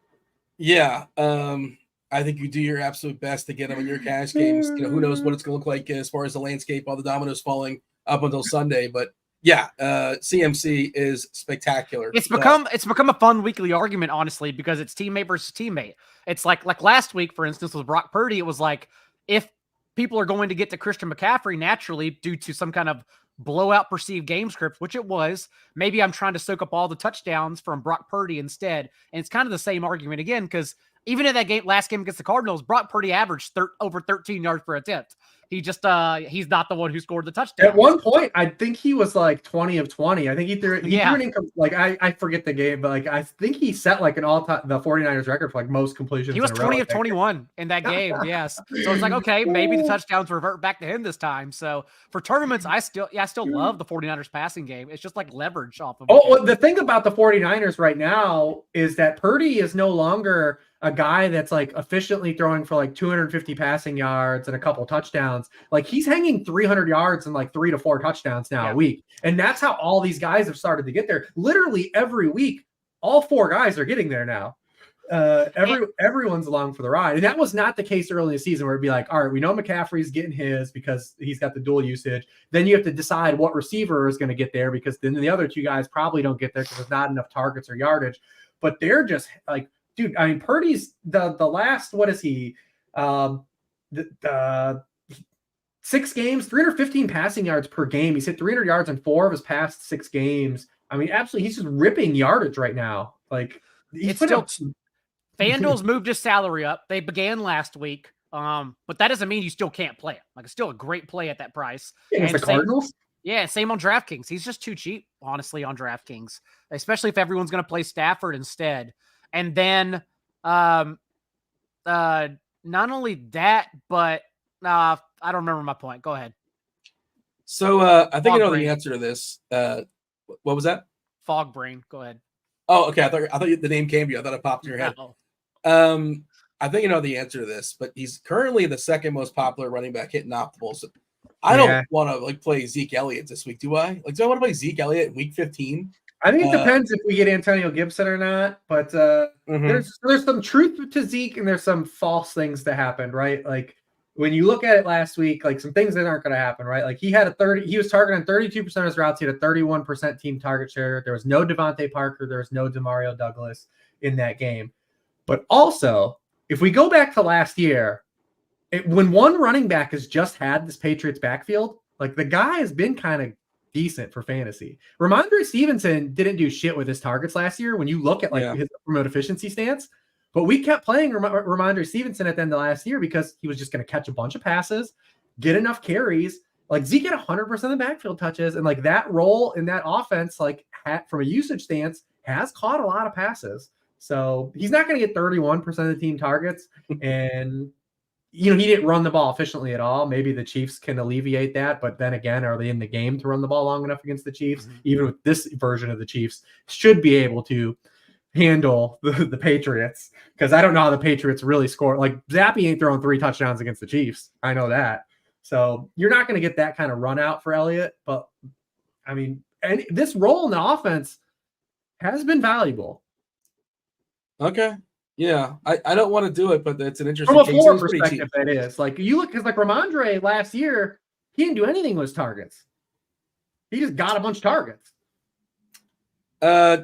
Yeah, I think you do your absolute best to get him in your cash games. Who knows what it's going to look like as far as the landscape, all the dominoes falling up until Sunday. But yeah, CMC is spectacular. It's become a fun weekly argument, honestly, because it's teammate versus teammate. It's like last week, for instance, with Brock Purdy. It was if people are going to get to Christian McCaffrey naturally due to some kind of blowout perceived game script, which it was, maybe I'm trying to soak up all the touchdowns from Brock Purdy instead. And it's kind of the same argument again, because even in that last game against the Cardinals, Brock Purdy averaged over 13 yards per attempt. He just he's not the one who scored the touchdown. At one point, I think he was 20 of 20. I think he threw an income, I forget the game, but I think he set an all-time the 49ers record for most completions. He was 20 of 21 in that game. Yes. So it's okay, maybe the touchdowns revert back to him this time. So for tournaments, I still love the 49ers passing game. It's just leverage off of the thing about the 49ers right now is that Purdy is no longer a guy that's efficiently throwing for 250 passing yards and a couple touchdowns. He's hanging 300 yards and 3 to 4 touchdowns now a week. And that's how all these guys have started to get there. Literally every week, all 4 guys are getting there now. Everyone's along for the ride. And that was not the case early in the season where it'd be like, all right, we know McCaffrey's getting his because he's got the dual usage. Then you have to decide what receiver is going to get there because then the other 2 guys probably don't get there because there's not enough targets or yardage. But they're just like, dude, I mean, Purdy's the last, what is he? 6 games, 315 passing yards per game. He's hit 300 yards in 4 of his past 6 games. I mean, absolutely, he's just ripping yardage right now. Like, it's still FanDuel's moved his salary up. They began last week, but that doesn't mean you still can't play it. Like, it's still a great play at that price. And the Cardinals? Same on DraftKings. He's just too cheap, honestly, on DraftKings, especially if everyone's going to play Stafford instead. And then not only that, but I don't remember my point. Go ahead. So I think I know the answer to this. What was that? Fog brain. Go ahead. Oh, okay. I thought the name came to you. I thought it popped in your head. No. I think you know the answer to this, but he's currently the 2nd most popular running back hitting optimal. So I don't want to like play Zeke Elliott this week, do I? Like, do I want to play Zeke Elliott in week 15? I think it depends if we get Antonio Gibson or not, but there's some truth to Zeke and there's some false things that happened, right? Like when you look at it last week, like some things that aren't going to happen, right? Like he was targeting 32% of his routes. He had a 31% team target share. There was no Devontae Parker. There was no Demario Douglas in that game. But also, if we go back to last year, when one running back has just had this Patriots backfield, like the guy has been kind of decent for fantasy. Ramondre Stevenson didn't do shit with his targets last year when you look at his remote efficiency stance, but we kept playing Ramondre Stevenson at the end of last year because he was just going to catch a bunch of passes, get enough carries. Like Zeke had 100% of the backfield touches, and like that role in that offense, like from a usage stance, has caught a lot of passes. So he's not going to get 31% of the team targets, and he didn't run the ball efficiently at all. Maybe the Chiefs can alleviate that, but then again, are they in the game to run the ball long enough against the Chiefs? Even with this version of the Chiefs, should be able to handle the Patriots, because I don't know how the Patriots really score. Like Zappy ain't throwing 3 touchdowns against the Chiefs. I know that. So you're not going to get that kind of run out for Elliott, but I mean, and this role in the offense has been valuable. Okay. Yeah, I don't want to do it, but it's an interesting from a floor perspective. That is like you look because like Ramondre last year, he didn't do anything with his targets. He just got a bunch of targets.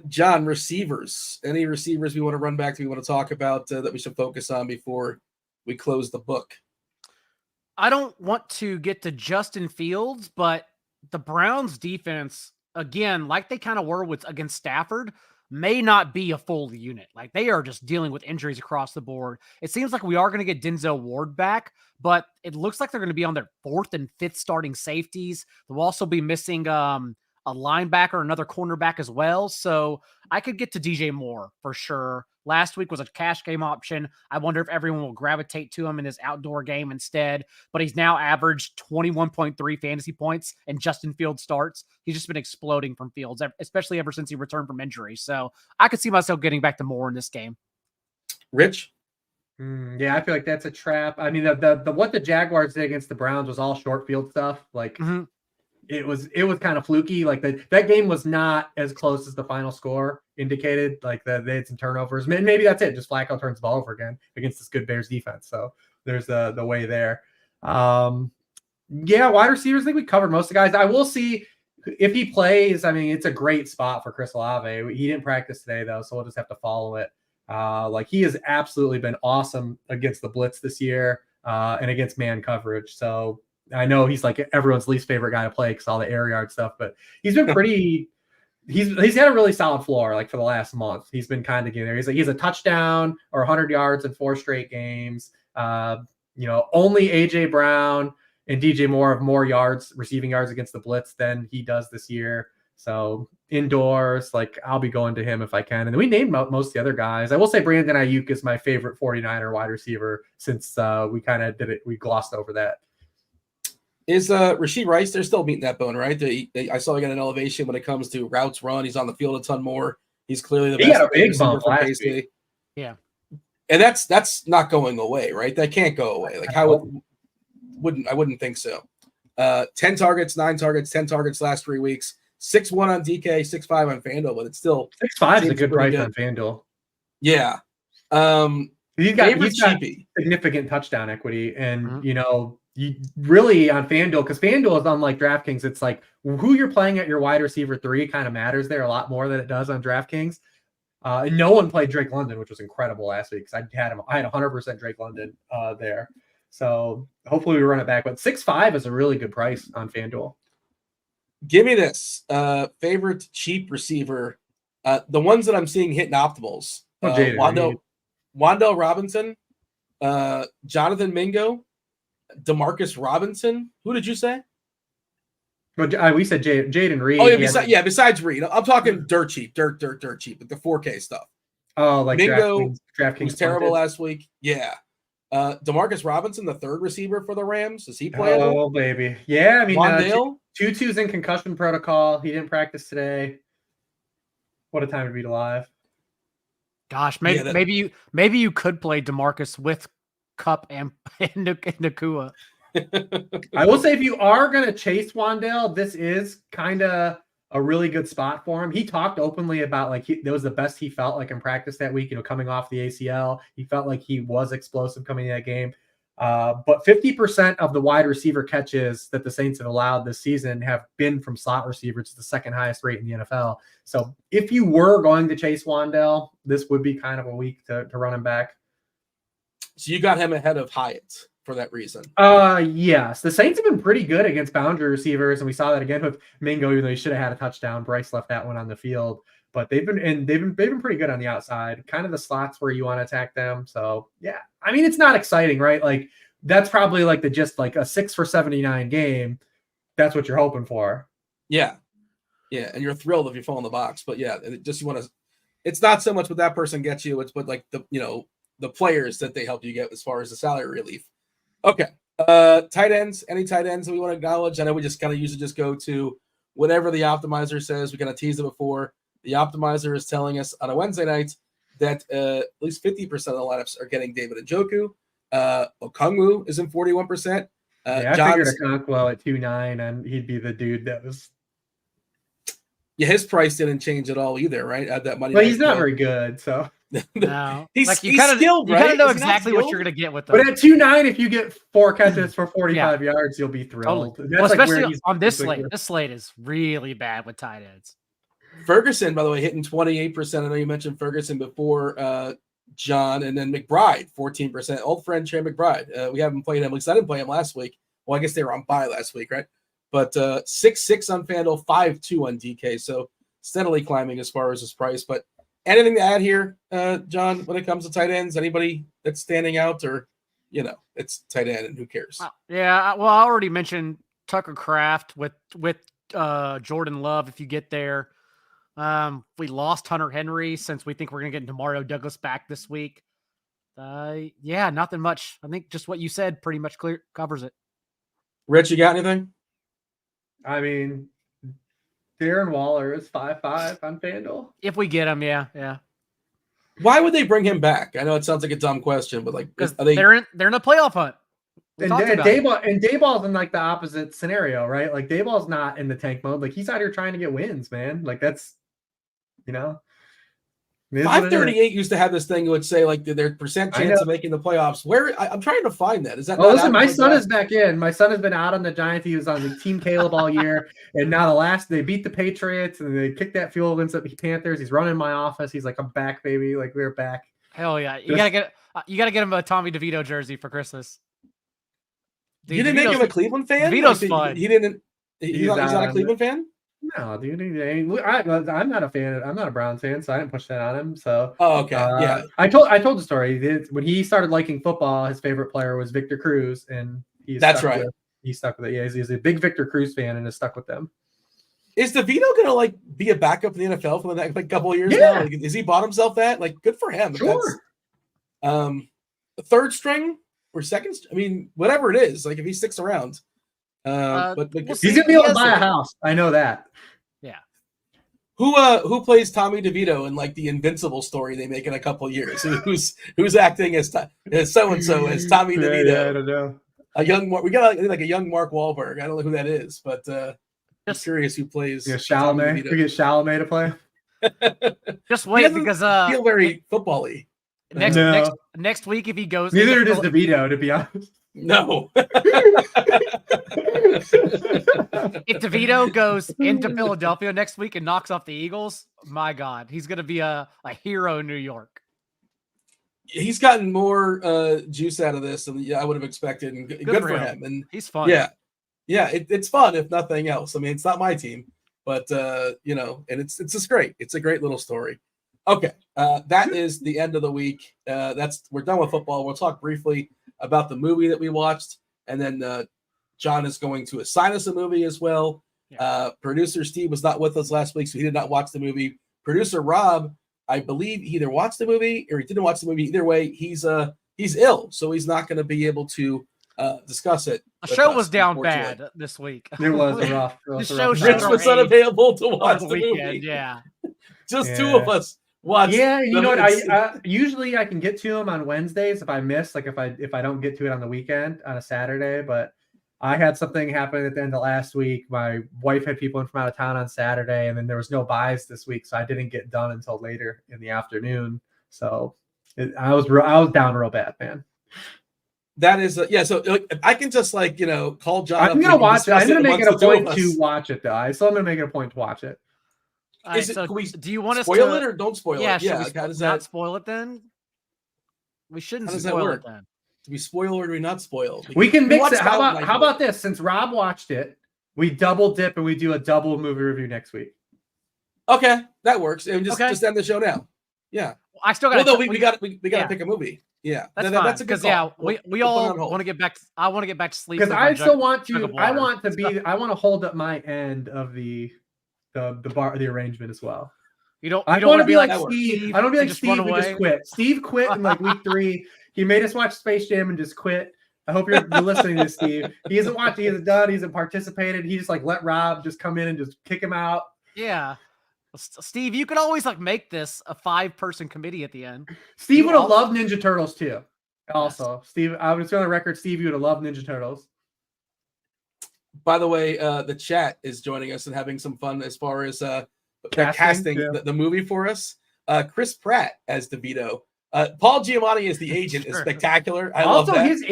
John, receivers. Any receivers we want to run back to? We want to talk about that we should focus on before we close the book. I don't want to get to Justin Fields, but the Browns defense, again, like they kind of were against Stafford, may not be a full unit. Like they are just dealing with injuries across the board. It seems like we are going to get Denzel Ward back, but it looks like they're going to be on their 4th and 5th starting safeties. They'll also be missing a linebacker, another cornerback as well. So I could get to DJ Moore for sure. Last week was a cash game option. I wonder if everyone will gravitate to him in his outdoor game instead, but he's now averaged 21.3 fantasy points and Justin Fields starts. He's just been exploding from Fields, especially ever since he returned from injury. So I could see myself getting back to Moore in this game. Rich? Yeah, I feel like that's a trap. I mean, the what the Jaguars did against the Browns was all short field stuff. Like it was kind of fluky. Like that game was not as close as the final score indicated. Like they had some turnovers. Maybe that's it. Just Flacco turns the ball over again against this good Bears defense. So there's the way there. Yeah, wide receivers. I think we covered most of the guys. I will see if he plays. I mean, it's a great spot for Chris Olave. He didn't practice today though, so we'll just have to follow it. Like he has absolutely been awesome against the blitz this year and against man coverage. So I know he's like everyone's least favorite guy to play because all the air yard stuff, but he's been pretty. He's had a really solid floor. Like for the last month, he's been kind of getting there. He's a touchdown or 100 yards in 4 straight games. Only AJ Brown and DJ Moore have more yards, receiving yards against the blitz than he does this year. So indoors, like I'll be going to him if I can. And we named most of the other guys. I will say Brandon Ayuk is my favorite 49er wide receiver since we kind of did it. We glossed over that. Is Rashid Rice, they're still meeting that bone, right? I saw he got an elevation when it comes to routes run. He's on the field a ton more. He's clearly the best. He had a big bump last week. Yeah. And that's not going away, right? That can't go away. Like I wouldn't think so. 10 targets, 9 targets, 10 targets last 3 weeks. 6-1 on DK, 6-5 on Fanduel, but it's still 6-5 is a seems good pretty price on FanDuel. Yeah. He's got cheapie. significant touchdown equity, and you really on FanDuel, because FanDuel is unlike DraftKings. It's like who you're playing at your wide receiver 3 kind of matters there a lot more than it does on DraftKings. And no one played Drake London, which was incredible last week because I had 100% Drake London there. So hopefully we run it back. But 6-5 is a really good price on FanDuel. Give me this favorite cheap receiver. The ones that I'm seeing hitting optimals. Wandale Robinson, Jonathan Mingo, Demarcus Robinson. Who did you say? Well, we said Jaden Reed. Oh, yeah, besides Reed. I'm talking dirt cheap, dirt cheap, like the 4K stuff. Oh, like Mingo DraftKings was terrible last week. Yeah. Demarcus Robinson, the third receiver for the Rams. Is he playable? Oh, baby. Yeah, I mean, Wandale? Tutu's in concussion protocol. He didn't practice today. What a time to be alive. Gosh, maybe you could play DeMarcus with Kupp and Nakua. I will say if you are going to chase Wandale, this is kind of a really good spot for him. He talked openly about that was the best he felt like in practice that week, coming off the ACL. He felt like he was explosive coming in that game. But 50% of the wide receiver catches that the Saints have allowed this season have been from slot receivers, the second highest rate in the NFL. So if you were going to chase Wandale, this would be kind of a week to run him back. So you got him ahead of Hyatt for that reason. Yes. The Saints have been pretty good against boundary receivers, and we saw that again with Mingo, even though he should have had a touchdown. Bryce left that one on the field. But they've been pretty good on the outside, kind of the slots where you want to attack them. So yeah, I mean, it's not exciting, right? Like that's probably like a 6 for 79 game. That's what you're hoping for. Yeah. Yeah. And you're thrilled if you fall in the box, but yeah, it's not so much what that person gets you. It's what like the players that they help you get as far as the salary relief. Okay. Tight ends, any tight ends that we want to acknowledge? I know we just kind of usually just go to whatever the optimizer says. We kind of teased it before. The optimizer is telling us on a Wednesday night that at least 50% of the lineups are getting David Njoku. Okongwu is in 41%. I figured Okonkwo at 2.9, and he'd be the dude that was. Yeah, his price didn't change at all either, right? At that money. But he's not very good, so. No, he's skilled, right? You kind of know exactly what you're going to get with them. But at 2.9, if you get 4 catches for 45 yards, you'll be thrilled. Totally. Well, especially on this slate. This slate is really bad with tight ends. Ferguson, by the way, hitting 28%. I know you mentioned Ferguson before, John, and then McBride, 14%. Old friend Trey McBride. We haven't played him. At least I didn't play him last week. Well, I guess they were on bye last week, right? But 6-6 on FanDuel, 5-2 on DK. So steadily climbing as far as his price. But anything to add here, John, when it comes to tight ends? Anybody that's standing out, or it's tight end and who cares? Yeah, well, I already mentioned Tucker Kraft with Jordan Love. If you get there, we lost Hunter Henry since we think we're gonna get Demario Douglas back this week. Yeah, nothing much. I think just what you said pretty much covers it. Rich, you got anything? I mean, Darren Waller is 5.5 on FanDuel. If we get him, yeah. Why would they bring him back? I know it sounds like a dumb question, but because they're in a playoff hunt. And Dayball's in like the opposite scenario, right? Like Dayball's not in the tank mode. Like he's out here trying to get wins, man. Like that's, 538 used to have this thing that would say like their percent chance of making the playoffs. Where I'm trying to find that. Is that? Well, listen, my son is back in. My son has been out on the Giants. He was on the Team Caleb all year, and now they beat the Patriots and they kicked that field against the Panthers. He's running my office. He's like, I'm back, baby. Like we're back. Hell yeah! You gotta get him a Tommy DeVito jersey for Christmas. Dude, you didn't make him a Cleveland fan? DeVito's fun. He didn't. He's not a Cleveland fan. No, dude. I'm not a fan. I'm not a Browns fan, so I didn't push that on him. So, okay, yeah. I told the story. When he started liking football, his favorite player was Victor Cruz, and that's right. He's stuck with it. Yeah, he's a big Victor Cruz fan, and is stuck with them. Is DeVito gonna be a backup in the NFL for the next couple of years now? Like, has he bought himself that? Like, good for him. Sure. Third string or second? I mean, whatever it is. Like, if he sticks around. But he's gonna be able to buy a house. I know that. Yeah. Who plays Tommy DeVito in like the Invincible story they make in a couple of years? Who's acting as so and so as Tommy DeVito? Yeah, I don't know. We got like a young Mark Wahlberg. I don't know who that is, but I'm curious who plays. Yeah, Chalamet. We get Chalamet to play. Just He wait doesn't because feel very football-y. next week if he goes Neither does DeVito, to be honest. No. If DeVito goes into Philadelphia next week and knocks off the Eagles, my God, he's going to be a hero in New York. He's gotten more juice out of this than I would have expected, and good for him. And he's fun. Yeah, it's fun if nothing else. I mean, it's not my team, but and it's just great. It's a great little story. Okay, that is the end of the week. We're done with football. We'll talk briefly about the movie that we watched, and then John is going to assign us a movie as well. Yeah. Producer Steve was not with us last week, so he did not watch the movie. Producer Rob, I believe, he either watched the movie or he didn't watch the movie. Either way, he's ill, so he's not going to be able to discuss it. The show was down bad this week. It was rough. The show Rich was unavailable to watch the weekend, movie. Yeah, just two of us watched. Yeah, you know what? I usually I can get to them on Wednesdays if I miss, like if I don't get to it on the weekend on a Saturday, but I had something happen at the end of last week. My wife had people in from out of town on Saturday, and then there was no buys this week, so I didn't get done until later in the afternoon. So I was down real bad, man. That is So I can just call John. I'm gonna watch it. I'm gonna make it a point to watch it, though. I'm gonna make it a point to watch it. Do you want us spoil it or don't spoil it? Yeah. Should we not spoil it then? We shouldn't spoil it then. Do we spoil or do we not spoil? We can mix it. How about this? Since Rob watched it, we double dip and we do a double movie review next week. Okay, that works. And just end the show now. Yeah. I still got. We got to pick a movie. Yeah, that's a good call. We all want to get back. I want to get back to sleep because I still want to. I want to hold up my end of the arrangement as well. I don't want to be like Steve. I don't want to be like Steve who just quit. Steve quit in like week 3. He made us watch Space Jam and just quit. I hope you're listening to Steve. He hasn't watched. He hasn't done. He hasn't participated. He just let Rob just come in and just kick him out. Yeah. Steve, you could always make this a 5-person committee at the end. Steve would have loved Ninja Turtles too. Also, yes. Steve, I was on the record. Steve, you would have loved Ninja Turtles. By the way, the chat is joining us and having some fun as far as casting the movie for us. Chris Pratt as DeVito. Paul Giamatti as the agent is spectacular. I love that. his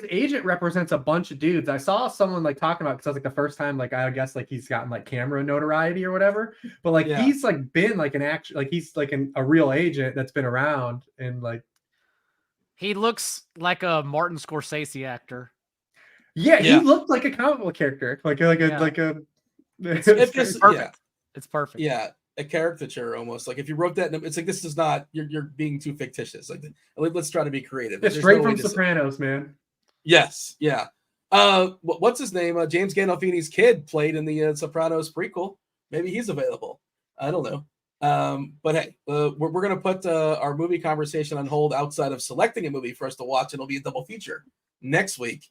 agent represents a bunch of dudes. I saw someone talking about, because that's the first time I guess he's gotten camera notoriety or whatever. But he's been an action, he's a real agent that's been around, and he looks like a Martin Scorsese actor. Yeah, he looked like a comic book character, It's perfect. It's perfect. Yeah. A caricature almost. If you wrote that, it's this is not, you're being too fictitious. Let's try to be creative. It's straight from Sopranos, man. Yes, yeah. What's his name? James Gandolfini's kid played in the Sopranos prequel. Maybe he's available. I don't know. But hey, we're gonna put our movie conversation on hold outside of selecting a movie for us to watch, and it'll be a double feature next week.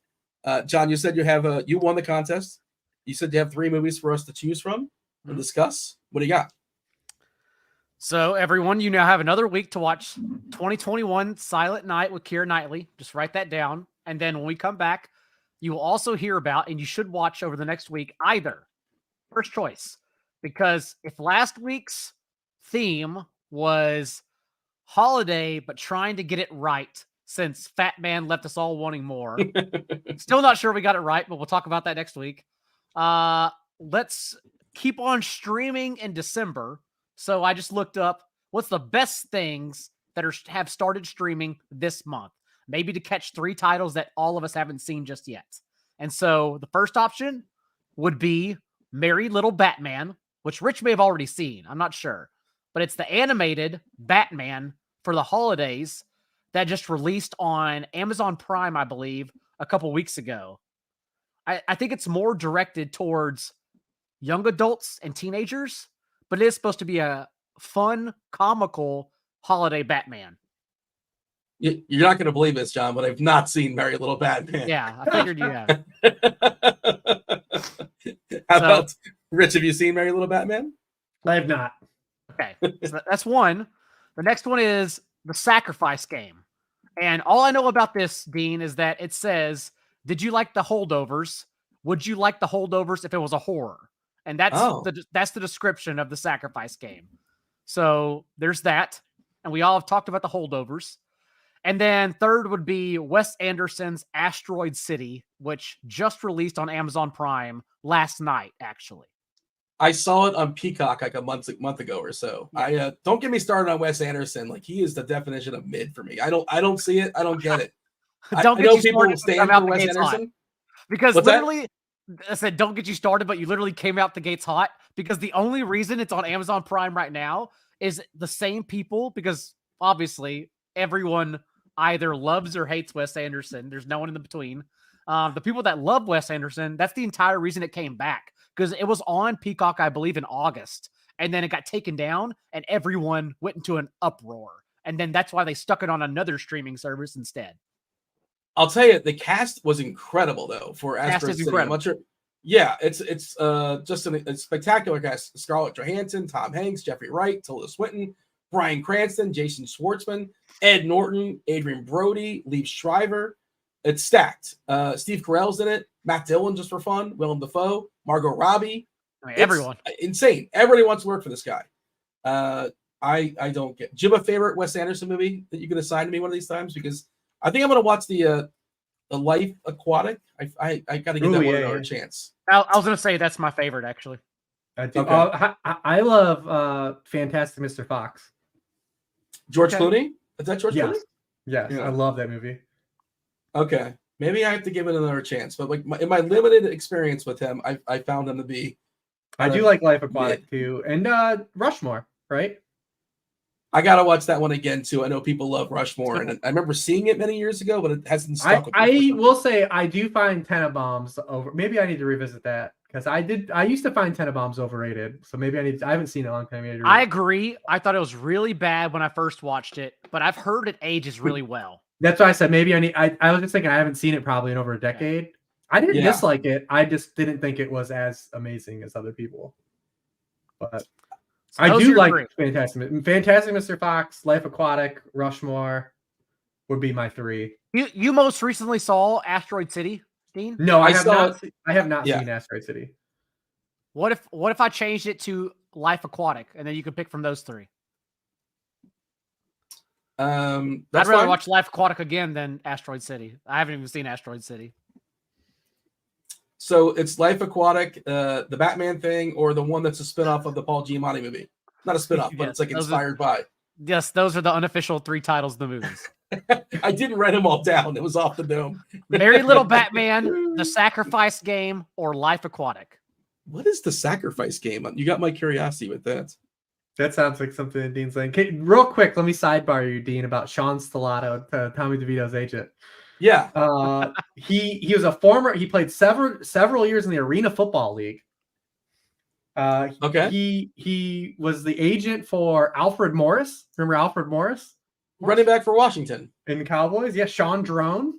John, you said you have you won the contest. You said you have 3 movies for us to choose from and discuss. What do you got? So everyone, you now have another week to watch 2021 Silent Night with Keira Knightley. Just write that down. And then when we come back, you will also hear about, and you should watch over the next week, either first choice. Because if last week's theme was holiday, but trying to get it right, since Fat Man left us all wanting more. Still not sure we got it right, but we'll talk about that next week. Let's keep on streaming in December. So I just looked up what's the best things that have started streaming this month, maybe to catch 3 titles that all of us haven't seen just yet. And so the first option would be Merry Little Batman, which Rich may have already seen. I'm not sure, but it's the animated Batman for the holidays that just released on Amazon Prime, I believe, a couple weeks ago. I think it's more directed towards young adults and teenagers, but it is supposed to be a fun, comical holiday Batman. You're not going to believe this, John, but I've not seen Merry Little Batman. Yeah, I figured you have. How about Rich? Have you seen Merry Little Batman? I have not. Okay, so that's one. The next one is The Sacrifice Game. And all I know about this, Dean, is that it says, did you like The Holdovers? Would you like The Holdovers if it was a horror? And that's Oh. that's the description of the sacrifice game. So there's that. And we all have talked about the holdovers. And then third would be Wes Anderson's Asteroid City, which just released on Amazon Prime last night, actually. I saw it on Peacock like a month ago or so. Yeah. Don't get me started on Wes Anderson. Like, he is the definition of mid for me. I don't see it. I don't get it. Don't I get know you people started stand out for the Wes gates hot. Anderson. Because What's that? literally, I said, don't get you started, but you literally came out the gates hot because the only reason it's on Amazon Prime right now is the same people, because obviously everyone either loves or hates Wes Anderson. There's no one in the between. The people that love Wes Anderson, that's the entire reason it came back, because it was on Peacock, I believe, in August, and then it got taken down and everyone went into an uproar. And then that's why they stuck it on another streaming service instead. I'll tell you, the cast was incredible though for Cast Asteroid is City. incredible. I'm not sure. Yeah, it's just a spectacular cast. Scarlett Johansson, Tom Hanks, Jeffrey Wright, Tilda Swinton, Bryan Cranston, Jason Schwartzman, Ed Norton, Adrian Brody, Liev Schreiber. It's stacked. Steve Carell's in it. Matt Dillon, just for fun. Willem Dafoe, Margot Robbie. I mean, everyone. Insane. Everybody wants to work for this guy. I don't get. Do you have a favorite Wes Anderson movie that you can assign to me one of these times? Because I think I'm going to watch the Life Aquatic. I got to give that one another chance. I was going to say that's my favorite, actually. I do. Okay. I love Fantastic Mr. Fox. George Clooney? Is that George Clooney? Yes, Yeah. I love that movie. Okay. Maybe I have to give it another chance. But like in my limited experience with him, I found him to be. I do like Life Aquatic too. And Rushmore, right? I got to watch that one again too. I know people love Rushmore, and I remember seeing it many years ago, but it hasn't stuck with me. I will say I do find Tenenbaums over. Maybe I need to revisit that, because I used to find Tenenbaums overrated. So maybe I haven't seen it in a long time. I agree. I thought it was really bad when I first watched it, but I've heard it ages really well. That's why I said maybe I was just thinking I haven't seen it probably in over a decade. I didn't dislike it. I just didn't think it was as amazing as other people. But I do like Fantastic Mr. Fox, Life Aquatic, Rushmore would be my three. You most recently saw Asteroid City, Dean? No, I have not seen Asteroid City. What if I changed it to Life Aquatic, and then you could pick from those three? I'd rather watch Life Aquatic again than Asteroid City. I haven't even seen Asteroid City. So it's Life Aquatic, the Batman thing, or the one that's a spinoff of the Paul Giamatti movie. Not a spinoff, but it's like inspired by. Yes, those are the unofficial 3 titles of the movies. I didn't write them all down. It was off the dome. Very Little Batman, The Sacrifice Game, or Life Aquatic. What is The Sacrifice Game? You got my curiosity with that. That sounds like something that Dean's saying. Okay, real quick, let me sidebar you, Dean, about Sean Stellato, Tommy DeVito's agent. Yeah. He was a former. He played several years in the Arena Football League. Okay. He was the agent for Alfred Morris. Remember Alfred Morris? Running back for Washington. In Cowboys. Yeah, Sean Drone.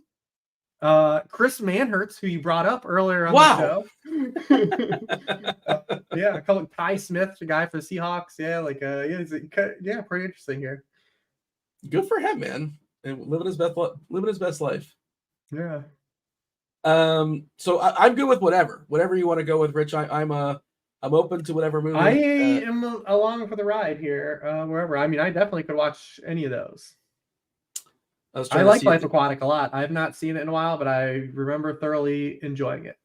Chris Manhertz, who you brought up earlier on the show. Yeah, I call it Ty Smith, the guy for the Seahawks. Yeah, pretty interesting here. Good for him, man. And living his best life. Yeah. So I'm good with whatever you want to go with, Rich. I'm open to whatever movie. I am along for the ride here, wherever. I mean, I definitely could watch any of those. I like Life Aquatic a lot. I have not seen it in a while, but I remember thoroughly enjoying it.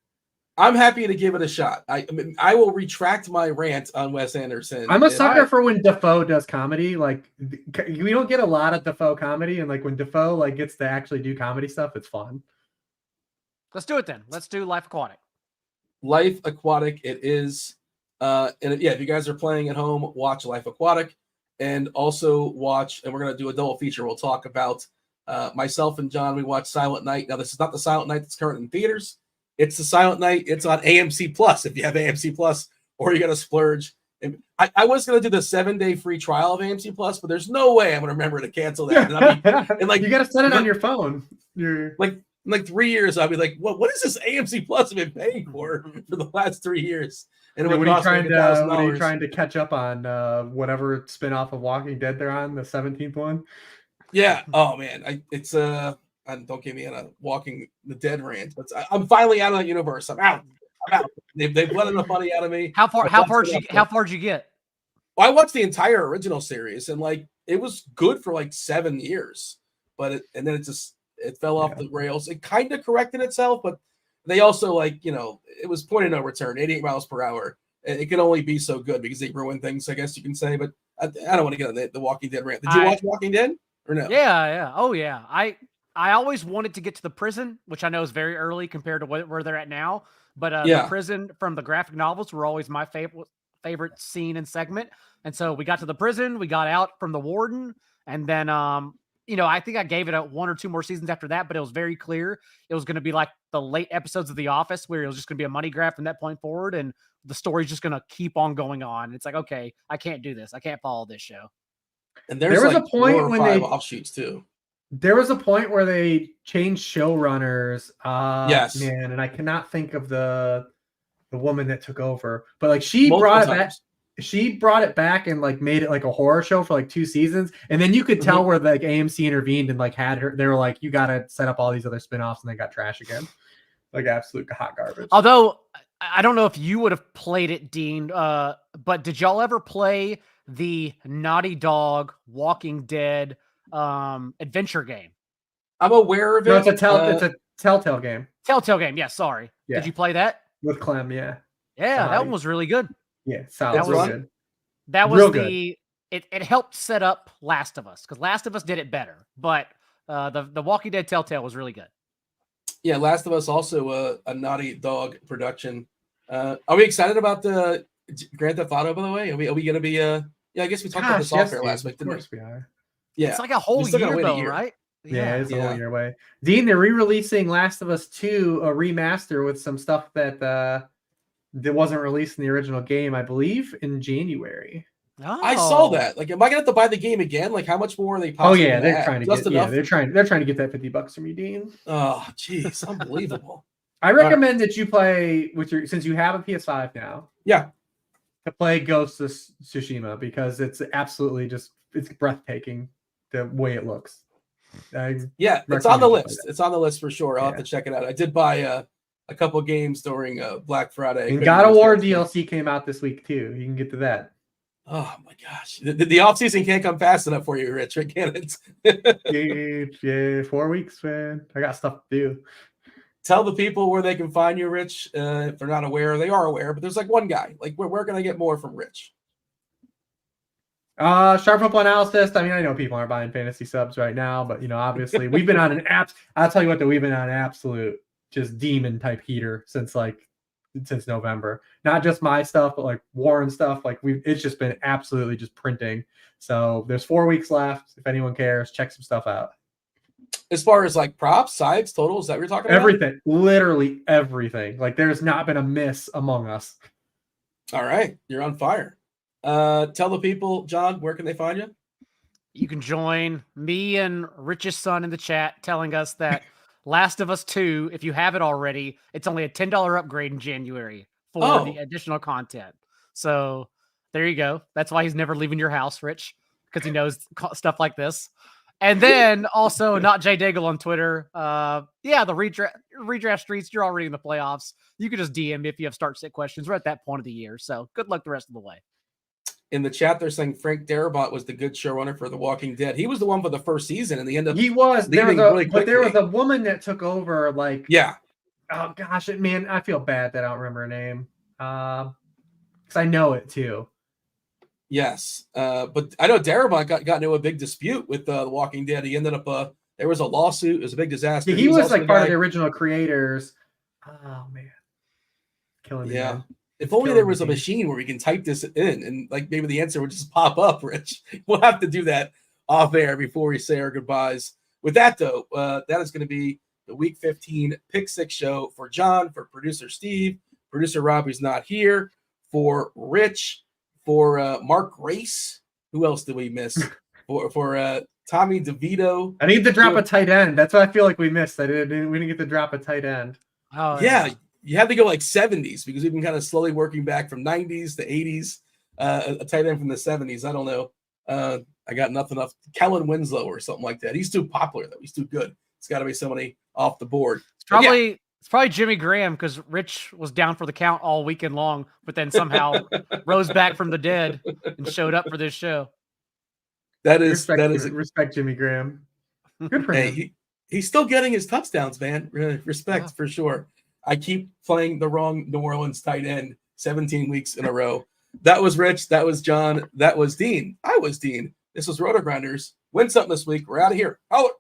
I'm happy to give it a shot. I will retract my rant on Wes Anderson. I'm a sucker for when Dafoe does comedy. Like, we don't get a lot of Dafoe comedy, and like when Dafoe gets to actually do comedy stuff, it's fun. Let's do it then. Let's do Life Aquatic. Life Aquatic it is. If you guys are playing at home, watch Life Aquatic, and also watch, and we're going to do a double feature. We'll talk about myself and John. We watched Silent Night. Now, this is not the Silent Night that's current in theaters. It's the Silent Night. It's on AMC Plus. If you have AMC Plus, or you got to splurge. And I was going to do the 7-day free trial of AMC Plus, but there's no way I'm going to remember to cancel that. And you got to set it on your phone. You're like 3 years, I'll be like, what is this AMC Plus I've been paying for the last 3 years? And what are you trying to catch up on? Whatever spinoff of Walking Dead they're on, the 17th one? Yeah. Oh man, don't get me on a Walking the Dead rant, but I'm finally out of that universe. I'm out. I'm out. They've let enough money out of me. How far did you get? Well, I watched the entire original series, and like it was good for like 7 years, but then it fell off the rails. It kind of corrected itself, but they also it was point of no return, 88 miles per hour. It can only be so good because they ruin things, I guess you can say. But I don't want to get on the Walking Dead rant. Did you watch Walking Dead or no? Yeah. Oh yeah. I always wanted to get to the prison, which I know is very early compared to where they're at now. But the prison from the graphic novels were always my favorite scene and segment. And so we got to the prison, we got out from the warden, and then I think I gave it 1 or 2 more seasons after that, but it was very clear it was going to be like the late episodes of The Office where it was just going to be a money grab from that point forward, and the story's just going to keep on going on. It's like, okay, I can't do this. I can't follow this show. And there was a point 4 or 5 offshoots too. There was a point where they changed showrunners. Yes, man, and I cannot think of the woman that took over, but like she brought it back and like made it like a horror show for like 2 seasons, and then you could tell where like AMC intervened and like had her. They were like, you got to set up all these other spinoffs, and they got trash again, like absolute hot garbage. Although I don't know if you would have played it, Dean, but did y'all ever play the Naughty Dog Walking Dead adventure game? I'm aware of it. No, it's a Telltale game. Telltale game, yeah. Sorry, did you play that with Clem? Yeah, that one was really good. Yeah, solid. That was good. That was real good. It helped set up Last of Us, because Last of Us did it better, but the Walking Dead Telltale was really good. Yeah, Last of Us also a Naughty Dog production. Are we excited about the Grand Theft Auto, by the way? Are we going to be I guess we talked about this off air last week, didn't we? Of course we are. Yeah, it's like a whole year though, right? Yeah, it's a whole year away. Dean, they're re-releasing Last of Us 2, a remaster with some stuff that wasn't released in the original game, I believe, in January. Oh. I saw that. Like, am I gonna have to buy the game again? Like, how much more are they possibly? Oh yeah, they're trying to get. Yeah, they're trying to get that $50 from you, Dean. Oh, jeez, unbelievable. I recommend that you play since you have a PS5 now. Yeah, to play Ghost of Tsushima, because it's absolutely it's breathtaking the way it looks. It's on the list. It's on the list for sure. I'll have to check it out. I did buy a couple games during Black Friday. And God of War DLC came out this week too. You can get to that. Oh my gosh, the off season can't come fast enough for you, Rich. Can it? yeah, 4 weeks, man. I got stuff to do. Tell the people where they can find you, Rich. If they're not aware, they are aware. But there's like one guy. Like, where can I get more from Rich? Sharp Football Analysis. I mean, I know people aren't buying fantasy subs right now, but obviously we've been on I'll tell you what, we've been on an absolute just demon type heater since November. Not just my stuff, but like Warren stuff. Like it's just been absolutely just printing. So there's 4 weeks left. If anyone cares, check some stuff out. As far as like props, sides, totals, that we're talking about? Everything, literally everything. Like there's not been a miss among us. All right, you're on fire. Tell the people, John, where can they find you? You can join me and Rich's son in the chat telling us that Last of Us 2, if you have it already, it's only a $10 upgrade in January for the additional content. So there you go. That's why he's never leaving your house, Rich, because he knows stuff like this. And then also NotJDaigle on Twitter. The redraft streets, you're already in the playoffs. You can just DM me if you have start sit questions. We're at that point of the year. So good luck the rest of the way. In the chat, they're saying Frank Darabont was the good showrunner for The Walking Dead. He was the one for the first season, and the end of he was. There was a woman that took over. Like, yeah. Oh gosh, man, I feel bad that I don't remember her name. Because I know it too. Yes, but I know Darabont got into a big dispute with The Walking Dead. He ended up there was a lawsuit. It was a big disaster. He was like part of the original creators. Oh man, killing me. Yeah. Man. If only there was a machine where we can type this in and like maybe the answer would just pop up, Rich. We'll have to do that off air before we say our goodbyes. With that, though, that is going to be the Week 15 Pick 6 show for John, for producer Steve, producer Rob, who's not here, for Rich, for Mark Grace. Who else did we miss? for Tommy DeVito. I need to drop a tight end. That's what I feel like we missed. We didn't get to drop a tight end. Oh, yeah. You have to go like 70s because we've been kind of slowly working back from 90s to 80s. A tight end from the 70s. I don't know. I got nothing else. Kellen Winslow or something like that. He's too popular, though. He's too good. It's got to be somebody off the board. It's probably It's probably Jimmy Graham because Rich was down for the count all weekend long, but then somehow rose back from the dead and showed up for this show. That is respect Jimmy Graham. Good for him. He's still getting his touchdowns, man. Respect for sure. I keep playing the wrong New Orleans tight end 17 weeks in a row. That was Rich. That was John. That was Dean. I was Dean. This was RotoGrinders. Win something this week. We're out of here. Holler.